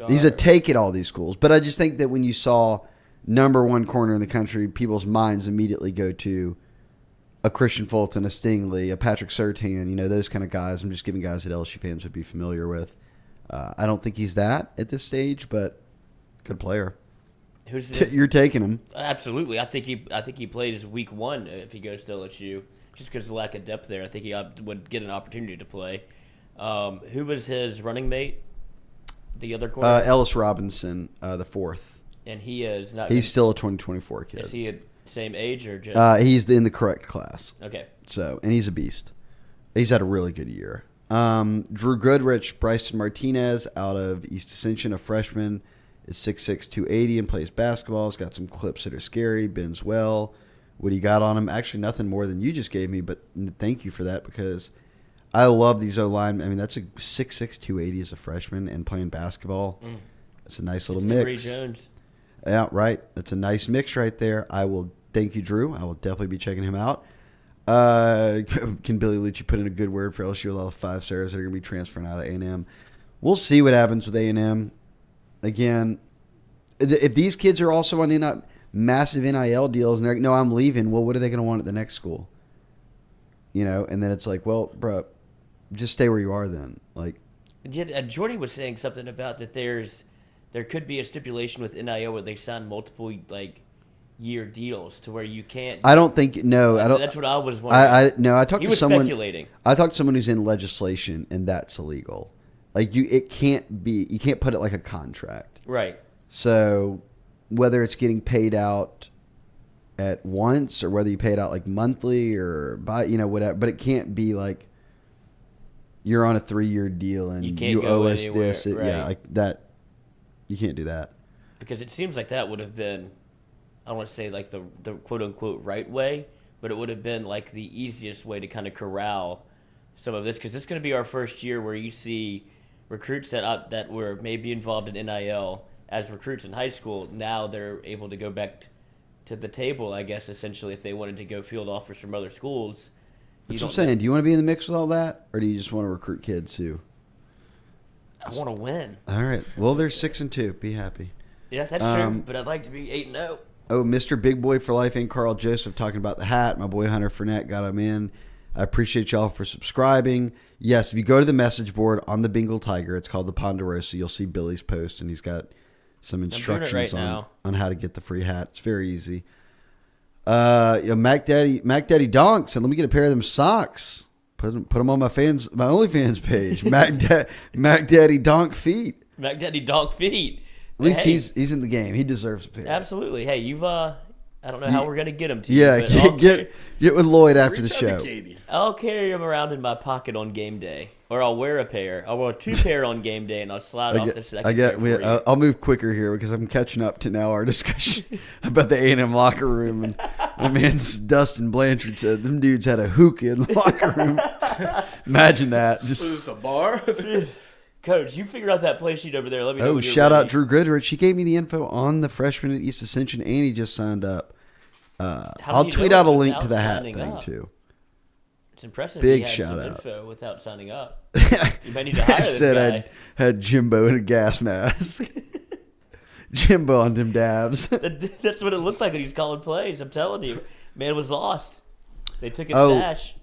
S1: He's a take at all these schools. But I just think that when you saw number 1 corner in the country, people's minds immediately go to a Christian Fulton, a Stingley, a Patrick Surtain, those kind of guys. I'm just giving guys that LSU fans would be familiar with. I don't think he's that at this stage, but good player. You're taking him.
S2: Absolutely. I think he plays week 1 if he goes to LSU, just because of the lack of depth there. I think he would get an opportunity to play. Who was his running mate? The other corner?
S1: Ellis Robinson, the 4th.
S2: And he is not.
S1: He's still a 2024 kid.
S2: Is he the same age or just?
S1: He's in the correct class.
S2: Okay.
S1: So, and he's a beast. He's had a really good year. Drew Goodrich, Bryson Martinez out of East Ascension, a freshman, is 6'6", 280 and plays basketball. He's got some clips that are scary, bends well. What do you got on him? Actually, nothing more than you just gave me, but thank you for that because I love these O-line. I mean, that's a 6'6", 280 as a freshman and playing basketball. That's a nice little mix.
S2: Emory Jones.
S1: Yeah, right. That's a nice mix right there. I will thank you, Drew. I will definitely be checking him out. Can Billy Lucci put in a good word for LSU? A lot of 5-stars that are going to be transferring out of A&M. We'll see what happens with A&M. Again, if these kids are also on massive NIL deals and they're like, no, I'm leaving, well, what are they going to want at the next school? You know, and then it's like, well, bro, just stay where you are then. Like,
S2: Yeah, Jordy was saying something about that there could be a stipulation with NIL where they sign multiple year deals to where you can't.
S1: I don't think I don't.
S2: That's what I was wondering.
S1: I talked
S2: He
S1: to
S2: was
S1: someone.
S2: speculating.
S1: I talked to someone who's in legislation, and that's illegal. Like you can't put it like a contract.
S2: Right.
S1: So whether it's getting paid out at once or whether you pay it out like monthly or by whatever, but it can't be like you're on a 3-year deal and you owe us
S2: anywhere,
S1: this.
S2: right.
S1: Yeah, like that. You can't do that.
S2: Because it seems like that would have been, I don't want to say like the quote unquote right way, but it would have been like the easiest way to kind of corral some of this. Because this is going to be our first year where you see recruits that were maybe involved in NIL as recruits in high school. Now they're able to go back to the table, I guess, essentially, if they wanted to go field offers from other schools.
S1: That's what I'm saying. Do you want to be in the mix with all that, or do you just want to recruit kids who?
S2: I want to win.
S1: All right. Well, they're 6-2. Be happy.
S2: Yeah, that's true. But I'd like to be 8-0.
S1: Oh, Mr. Big Boy for Life and Carl Joseph talking about the hat. My boy Hunter Fournette got him in. I appreciate y'all for subscribing. Yes, if you go to the message board on the Bengal Tiger, it's called the Ponderosa. You'll see Billy's post, and he's got some instructions on how to get the free hat. It's very easy. Mac Daddy Donk said, "Let me get a pair of them socks. Put them on my OnlyFans page. Mac Daddy Donk feet.
S2: Mac Daddy Donk feet.
S1: At least he's in the game. He deserves a pair.
S2: Absolutely. Hey, you've I don't know how we're gonna get him to you.
S1: Yeah, get with Lloyd after the show.
S2: I'll carry them around in my pocket on game day, or I'll wear a pair. I'll wear 2 pair on game day, and I'll slide off the second. pair.
S1: I'll move quicker here because I'm catching up to now our discussion about the A&M locker room. And my man Dustin Blanchard said them dudes had a hookah in the locker room. Imagine that.
S3: Was this a bar?
S2: Coach, you figure out that play sheet over there. Let me know.
S1: Oh, shout out Drew Goodrich. He gave me the info on the freshman at East Ascension, and he just signed up. I'll tweet out a link to the hat thing too.
S2: It's impressive.
S1: Big
S2: he had
S1: shout
S2: some
S1: out.
S2: Info without signing up. You might need to hire
S1: I
S2: this
S1: said
S2: guy.
S1: I had Jimbo in a gas mask. Jimbo on them dabs.
S2: That's what it looked like when he was calling plays. I'm telling you, man was lost. They took his stash.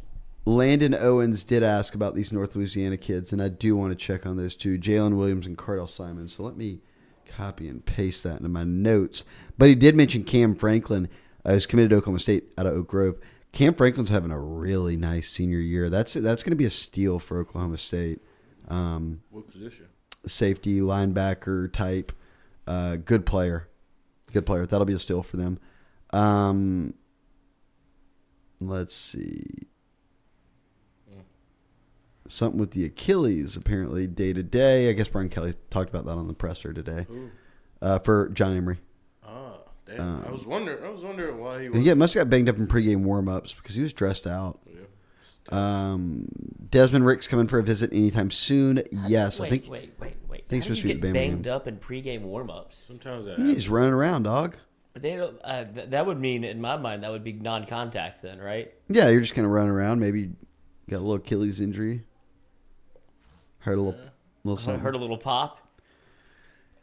S1: Landon Owens did ask about these North Louisiana kids, and I do want to check on those two, Jalen Williams and Cardell Simon. So let me copy and paste that into my notes. But he did mention Cam Franklin. Who's committed to Oklahoma State out of Oak Grove. Cam Franklin's having a really nice senior year. That's going to be a steal for Oklahoma State.
S3: What position?
S1: Safety, linebacker type. Good player. That'll be a steal for them. Let's see. Something with the Achilles, apparently, day to day. I guess Brian Kelly talked about that on the presser today. For John Emery.
S3: Damn. I was wondering why he was.
S1: Yeah, must have got banged up in pregame warm-ups because he was dressed out. Desmond Rick's coming for a visit anytime soon. Yes, I think.
S2: Wait.
S1: I think he's supposed to be at the Bama
S2: banged
S1: game.
S2: up in pregame warm-ups.
S3: Sometimes that
S1: He's running around, dog.
S2: But they don't. That would mean, in my mind, that would be non-contact then, right?
S1: Yeah, you're just kind of running around. Maybe got a little Achilles injury. Heard a little something.
S2: Heard a little pop.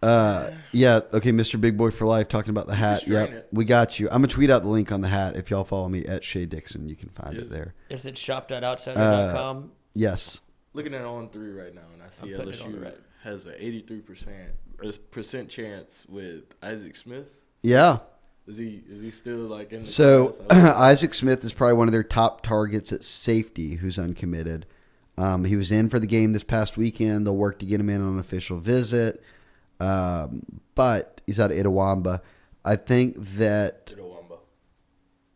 S1: Yeah, okay, Mr. Big Boy for Life talking about the hat. Yep, we got you. I'm going to tweet out the link on the hat. If y'all follow me at Shea Dixon, you can find it there.
S2: Is it shop.outsider.com?
S1: Yes.
S3: Looking at it on 3 right now, and I see LSU has an 83% chance with Isaac Smith.
S1: Yeah.
S3: Is he still like in the
S1: So Isaac Smith is probably one of their top targets at safety who's uncommitted. He was in for the game this past weekend. They'll work to get him in on an official visit. But he's out of Itawamba. I think that...
S3: Itawamba.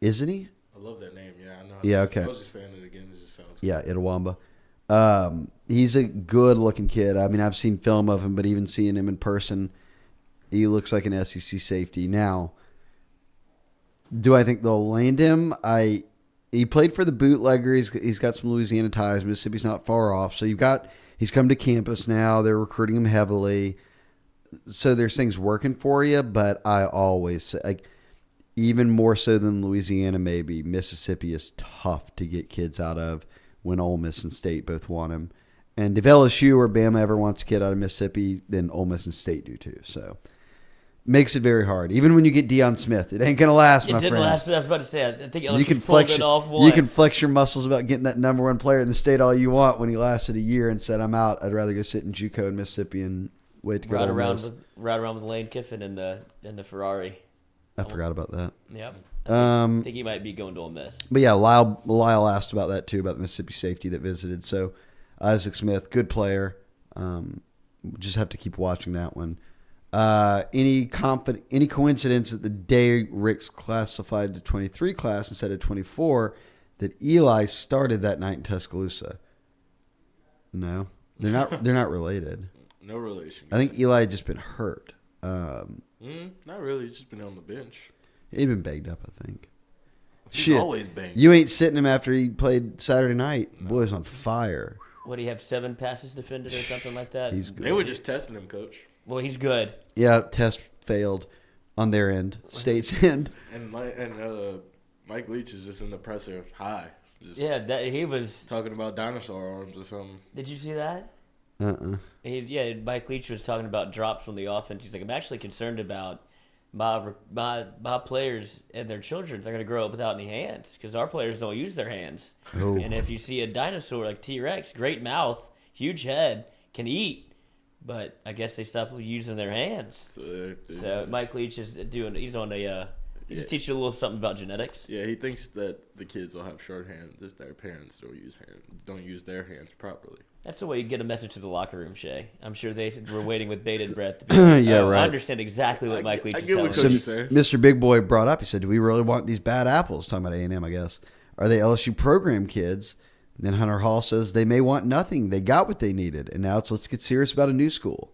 S1: Isn't he?
S3: I love that name. Yeah, I know.
S1: Yeah, okay.
S3: I was just saying it again. It just sounds
S1: Yeah, Itawamba. he's a good-looking kid. I mean, I've seen film of him, but even seeing him in person, he looks like an SEC safety. Now, do I think they'll land him? He played for the bootlegger. He's got some Louisiana ties. Mississippi's not far off. So he's come to campus now. They're recruiting him heavily. So there's things working for you, but I always say, like, even more so than Louisiana, maybe Mississippi is tough to get kids out of when Ole Miss and State both want him. And if LSU or Bama ever wants a kid out of Mississippi, then Ole Miss and State do too. So makes it very hard. Even when you get Deion Smith, it ain't gonna last, my friend. It didn't last.
S2: I was about to say. I think LSU pulled it off once.
S1: You can flex your muscles about getting that number one player in the state all you want. When he lasted a year and said, "I'm out. I'd rather go sit in JUCO in Mississippi and wait to go to Ole Miss."
S2: Ride around with Lane Kiffin in the Ferrari.
S1: I forgot about that.
S2: Yep. I think he might be going to Ole Miss.
S1: But yeah, Lyle asked about that too, about the Mississippi safety that visited. So Isaac Smith, good player. Just have to keep watching that one. Any coincidence that the day Rick's classified to 23 class instead of 24 that Eli started that night in Tuscaloosa? No, they're not related.
S3: No relation.
S1: I think Eli had just been hurt.
S3: Not really. He's just been on the bench.
S1: He'd been banged up, I think.
S3: He's always banged.
S1: You ain't sitting him after he played Saturday night. No. Boy's on fire.
S2: What, do you have 7 passes defended or something like that?
S1: He's good.
S3: They were just testing him, Coach.
S2: Well, he's good.
S1: Yeah, test failed on their end, State's end.
S3: And Mike Leach is just in the presser high.
S2: He was
S3: talking about dinosaur arms or something.
S2: Did you see that? Mike Leach was talking about drops from the offense. He's like, I'm actually concerned about my players and their children are going to grow up without any hands because our players don't use their hands.
S1: Oh.
S2: And if you see a dinosaur like T-Rex, great mouth, huge head, can eat, but I guess they stopped using their hands. So Mike Leach is he's on a he's teaching a little something about genetics.
S3: Yeah, he thinks that the kids will have short hands if their parents don't use their hands properly.
S2: That's the way you get a message to the locker room, Shea. I'm sure they were waiting with bated breath. To be
S1: right.
S2: I understand exactly what Mike Leach is telling me.
S3: So
S1: Mr. Big Boy brought up, he said, do we really want these bad apples? Talking about A&M, I guess. Are they LSU program kids? And then Hunter Hall says they may want nothing. They got what they needed. And now let's get serious about a new school.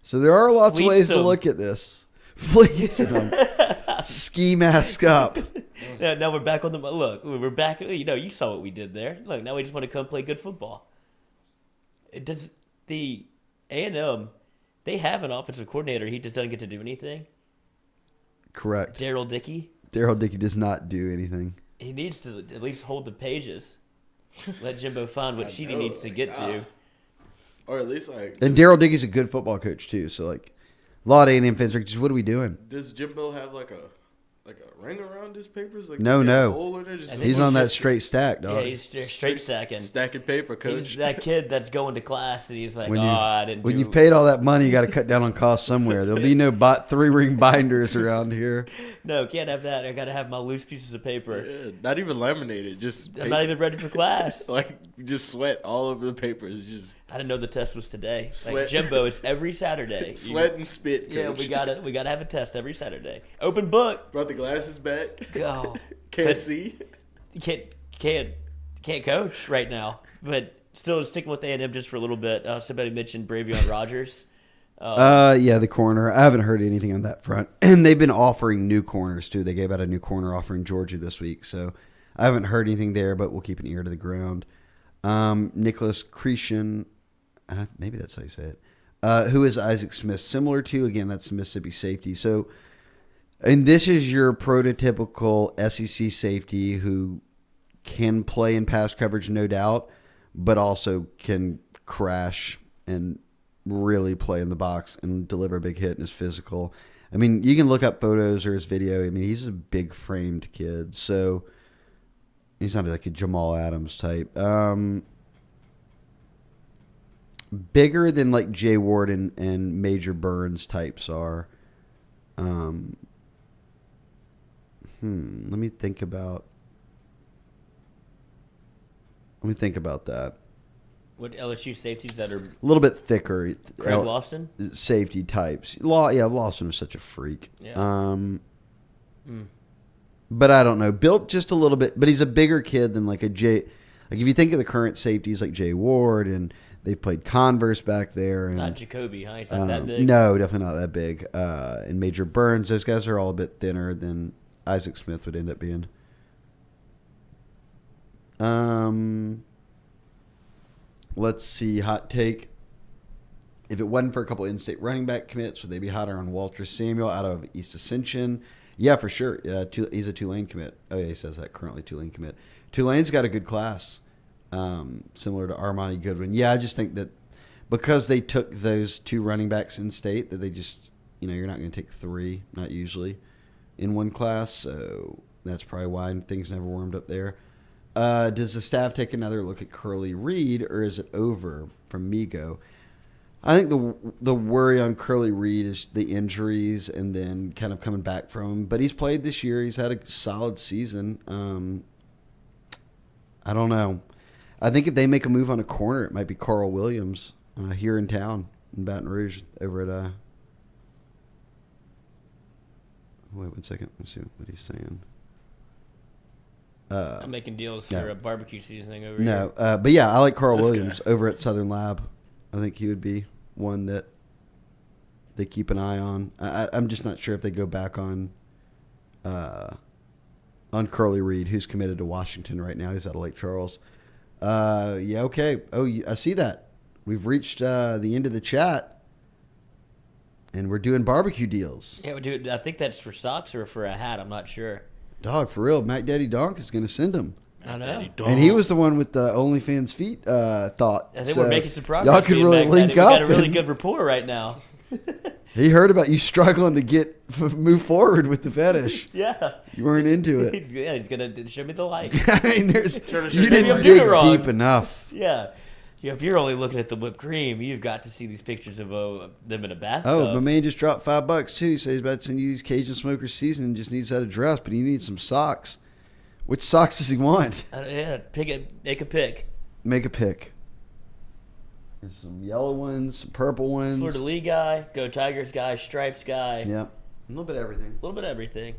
S1: So there are lots of ways to look at this. Fleece them. Ski mask up.
S2: Now we're back on the look. We're back. You saw what we did there. Look, now we just want to come play good football. Does the A&M, they have an offensive coordinator. He just doesn't get to do anything.
S1: Correct.
S2: Daryl Dickey.
S1: Daryl Dickey does not do anything.
S2: He needs to at least hold the pages. Let Jimbo find what sheet he needs to get to.
S3: Or at least
S1: And Daryl Dickey's a good football coach too. So a lot of A&M fans are just, what are we doing?
S3: Does Jimbo have like a ring around his papers?
S1: No. He's on that straight stack, dog.
S2: Yeah, he's straight stacking.
S3: Stacking paper, Coach.
S2: He's that kid that's going to class and he's like, I didn't
S1: When you've paid all that money, you got to cut down on costs somewhere. There'll be no 3-ring binders around here.
S2: No, can't have that. I got to have my loose pieces of paper.
S3: Yeah, not even laminated.
S2: I'm not even ready for class.
S3: Just sweat all over the papers.
S2: I didn't know the test was today. Like Jimbo, it's every Saturday.
S3: Sweat and spit, Coach.
S2: Yeah, we gotta have a test every Saturday. Open book.
S3: Brought the glasses back.
S2: Oh,
S3: can't see.
S2: Can't coach right now. But still sticking with A&M just for a little bit. Somebody mentioned Bravion Rogers.
S1: The corner. I haven't heard anything on that front. And they've been offering new corners too. They gave out a new corner offer in Georgia this week, so I haven't heard anything there. But we'll keep an ear to the ground. Nicholas Cretion, maybe that's how you say it. Who is Isaac Smith similar to? Again, that's Mississippi safety. So, and this is your prototypical SEC safety who can play in pass coverage, no doubt, but also can crash and really play in the box and deliver a big hit and is physical. I mean, you can look up photos or his video. I mean, he's a big framed kid. So he's not like a Jamal Adams type. Bigger than like Jay Ward and Major Burns types are. Let me think about that.
S2: What LSU safeties that are
S1: a little bit thicker?
S2: Craig Lawson?
S1: Safety types. Lawson was such a freak.
S2: Yeah.
S1: But I don't know. Built just a little bit, but he's a bigger kid than like a Jay. Like if you think of the current safeties like Jay Ward and They played Converse back there. And,
S2: Not Jacoby, huh? He's not that big.
S1: No, definitely not that big. And Major Burns, those guys are all a bit thinner than Isaac Smith would end up being. Let's see. Hot take. If it wasn't for a couple in-state running back commits, would they be hotter on Walter Samuel out of East Ascension? Yeah, for sure. He's a Tulane commit. Oh, yeah, he says that. Currently Tulane commit. Tulane's got a good class, similar to Armani Goodwin. Yeah, I just think that because they took those 2 running backs in-state, that they just, you're not going to take 3, not usually, in one class. So that's probably why things never warmed up there. Does the staff take another look at Curly Reed, or is it over from Migo? I think the worry on Curly Reed is the injuries and then kind of coming back from him. But he's played this year. He's had a solid season. I don't know. I think if they make a move on a corner, it might be Carl Williams here in town in Baton Rouge over at wait 1 second. Let's see what he's saying.
S2: I'm making deals for a barbecue seasoning over here.
S1: No, but yeah, I like Carl Williams over at Southern Lab. I think he would be one that they keep an eye on. I'm just not sure if they go back on Curly Reed, who's committed to Washington right now. He's out of Lake Charles. Yeah, okay. Oh, I see that. We've reached the end of the chat, and we're doing barbecue deals.
S2: Yeah, dude, I think that's for socks or for a hat. I'm not sure.
S1: Dog, for real. Mac Daddy Donk is going to send them.
S2: I know.
S1: And he was the one with the OnlyFans feet thought.
S2: I think we're making some progress.
S1: Y'all could really link up.
S2: We got a really good rapport right now.
S1: He heard about you struggling to move forward with the fetish.
S2: Yeah.
S1: You weren't into it.
S2: He's going to show me the light.
S1: I mean, you
S2: Maybe
S1: didn't
S2: I'm doing it
S1: dig
S2: wrong.
S1: deep enough.
S2: Yeah. If you're only looking at the whipped cream, you've got to see these pictures of them in a bathtub.
S1: Oh, my man just dropped $5 too. He says he's about to send you these Cajun Smokers seasoning. Just needs that address, but he needs some socks. Which socks does he want?
S2: Yeah, make a pick.
S1: Make a pick. There's some yellow ones, some purple ones.
S2: Fleur de Lis guy, Go Tigers guy, Stripes guy.
S1: Yep. A little bit of everything.
S2: A little bit of everything.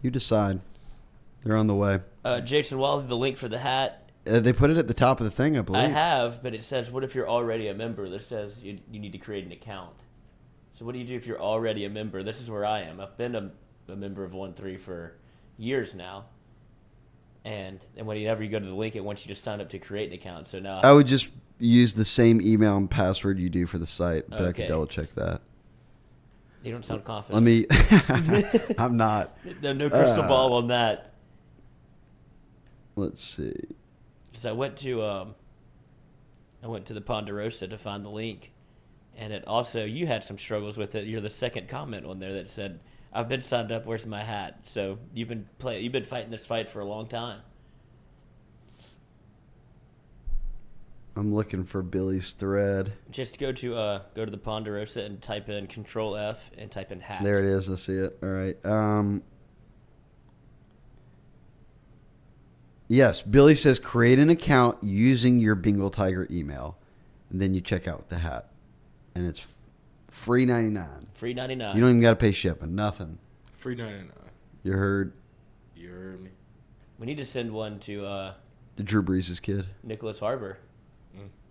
S1: You decide. They're on the way.
S2: Jason Wally, the link for the hat.
S1: They put it at the top of the thing, I believe.
S2: I have, but it says, what if you're already a member? This says you need to create an account. So what do you do if you're already a member? This is where I am. I've been a member of 1-3 for years now. And whenever you go to the link, it wants you to sign up to create an account. So now
S1: I would just use the same email and password you do for the site, but I could double check that.
S2: You don't sound confident.
S1: Let me. I'm not.
S2: No crystal ball on that.
S1: Let's see.
S2: Because I went to the Ponderosa to find the link, and it also you had some struggles with it. You're the second comment on there that said, "I've been signed up. Where's my hat?" So you've been fighting this fight for a long time.
S1: I'm looking for Billy's thread.
S2: Just go to the Ponderosa and type in Control F and type in hat.
S1: There it is. I see it. All right. Yes, Billy says create an account using your Bengal Tiger email, and then you check out the hat, and it's free $99.
S2: Free $99.
S1: You don't even got to pay shipping. Nothing.
S3: Free 99.
S1: You heard?
S3: You heard me.
S2: We need to send one to
S1: Drew Brees' kid.
S2: Nicholas Harbor.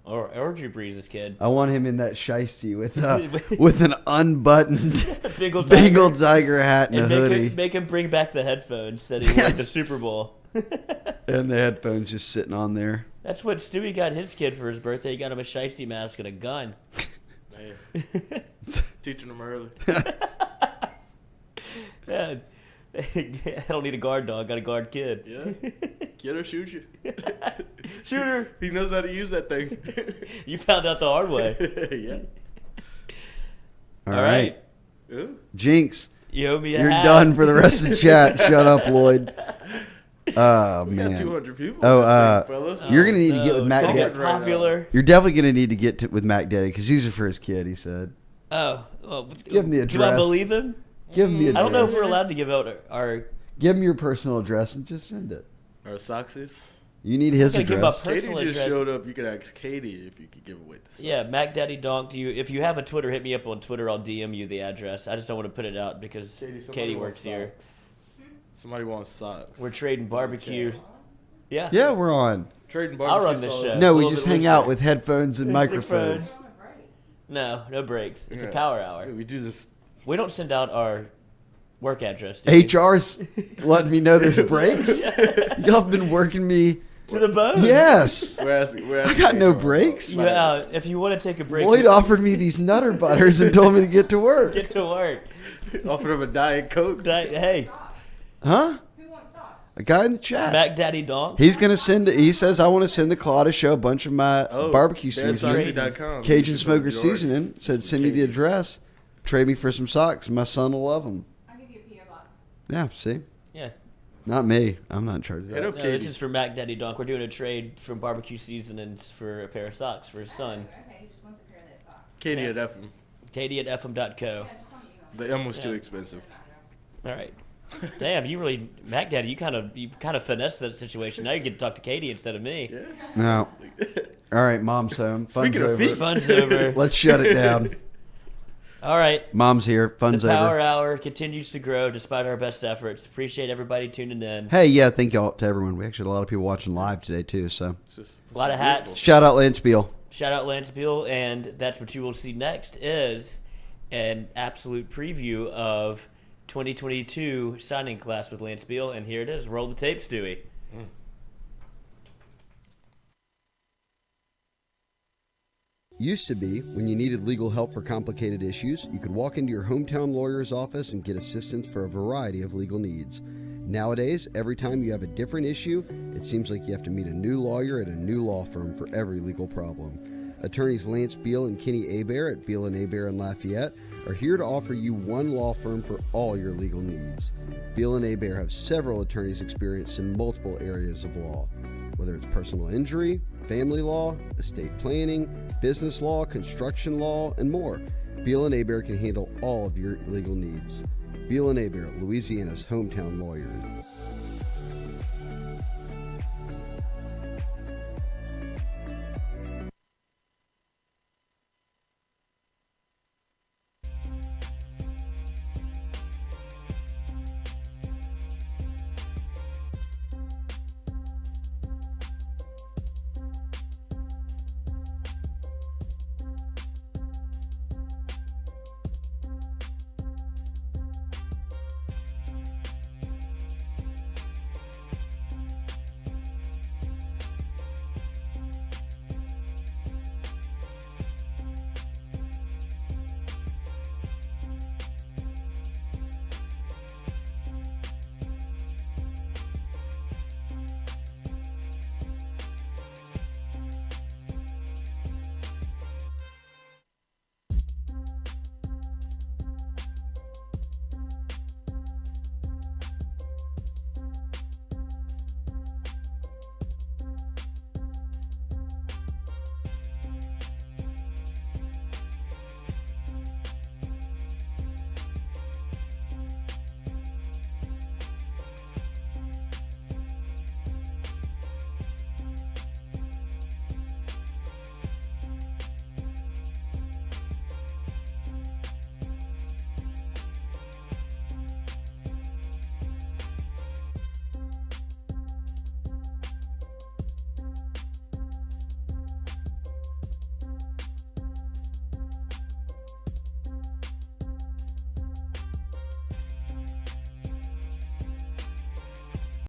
S2: Or Drew Brees' kid.
S1: I want him in that shiesty with an unbuttoned
S2: Bengal
S1: Tiger hat and a hoodie.
S2: Make him bring back the headphones that he won at the Super Bowl.
S1: And the headphones just sitting on there.
S2: That's what Stewie got his kid for his birthday. He got him a shiesty mask and a gun.
S3: Man. Teaching him early.
S2: Man, I don't need a guard dog. I got a guard kid.
S3: Yeah. Get her, shoot you.
S2: Shoot her.
S3: He knows how to use that thing.
S2: You found out the hard way.
S3: Yeah.
S1: All right.
S3: Ooh.
S1: Jinx.
S2: You owe me a
S1: You're
S2: hat.
S1: done for the rest of the chat. Shut up, Lloyd. Oh,
S3: We
S1: man.
S3: got 200 people.
S1: Oh,
S3: on this thing, fellas.
S1: you're going to need to get with Mac
S2: Don't
S1: Daddy.
S2: get popular.
S1: You're definitely going to need to get with Mac Daddy because these are for his kid, he said.
S2: Oh. Well,
S1: Give him the
S2: do I
S1: address.
S2: believe him?
S1: Give him the address.
S2: I don't know if we're allowed to give out our...
S1: Give him your personal address and just send it.
S3: Or Soxies.
S1: You need his
S2: I'm gonna give
S1: address.
S2: my
S3: Katie
S2: personal
S3: just
S2: address.
S3: showed up. You could ask Katie if you could give away the socks.
S2: Yeah, Mac Daddy Donk. If you have a Twitter, hit me up on Twitter. I'll DM you the address. I just don't want to put it out because
S3: Katie
S2: Katie works here.
S3: Somebody wants socks.
S2: We're trading barbecue. Yeah.
S1: Yeah, we're on.
S3: Trading
S2: I'll run
S3: barbecue
S2: this
S3: sauce.
S2: show.
S1: No,
S2: a
S1: we
S2: little
S1: just
S2: bit
S1: hang
S2: looser.
S1: out with headphones and microphones.
S2: No breaks. It's a
S3: Yeah.
S2: power hour.
S3: We do this.
S2: We don't send out our work address. Do we?
S1: HR's letting me know there's breaks. Y'all have been working me.
S2: To the bone.
S1: Yes.
S3: We're asking.
S1: I got no breaks.
S2: Yeah, if you want to take a break,
S1: Lloyd offered me these Nutter Butters and told me to get to work.
S2: get to work.
S3: Offered him a Diet Coke.
S2: Hey,
S1: Huh?
S4: Who wants socks?
S1: A guy in the chat.
S2: Mac Daddy Donk.
S1: He's gonna send. He says I want to send the Culotta Show a bunch of my barbecue seasoning,
S3: BadSoxy.com.
S1: Cajun smoker seasoning. Said send me the address. Trade me for some socks. My son will love them.
S4: I'll give you a P.O. box.
S1: Yeah. See.
S2: Yeah.
S1: Not me. I'm not in charge of
S3: Hit
S1: that.
S3: up
S2: No, this
S3: Katie.
S2: is for Mac Daddy Donk. We're doing a trade from barbecue seasonings for a pair of socks for his son.
S4: Okay, he just wants a pair of those socks.
S3: Katie at FM.
S2: Katie at fm.co.
S4: Yeah, just tell me you
S3: The M was
S2: Yeah.
S3: too expensive.
S2: All right. Damn, you really, Mac Daddy, you kind of finessed that situation. Now you get to talk to Katie instead of me.
S3: Yeah.
S1: No. All right. Mom's home. Fun's
S3: Speaking of
S1: over.
S3: feet.
S2: Fun's over.
S1: Let's shut it down.
S2: All right.
S1: Mom's here. Fun's
S2: The Power
S1: over.
S2: Hour continues to grow despite our best efforts. Appreciate everybody tuning in.
S1: Hey, yeah. Thank y'all to everyone. We actually had a lot of people watching live today too. So
S2: A lot of hats.
S1: shout out Lance Beal.
S2: Shout out Lance Beal, and that's what you will see next is an absolute preview of 2022 signing class with Lance Beal, and here it is. Roll the tape, Stewie.
S1: Used to be, when you needed legal help for complicated issues, you could walk into your hometown lawyer's office and get assistance for a variety of legal needs. Nowadays, every time you have a different issue, it seems like you have to meet a new lawyer at a new law firm for every legal problem. Attorneys Lance Beal and Kenny Hebert at Beal & Hebert in Lafayette are here to offer you one law firm for all your legal needs. Beal & Hebert have several attorneys experienced in multiple areas of law, whether it's personal injury, family law, estate planning, business law, construction law, and more. Beal & Hebert can handle all of your legal needs. Beal & Hebert, Louisiana's hometown lawyers.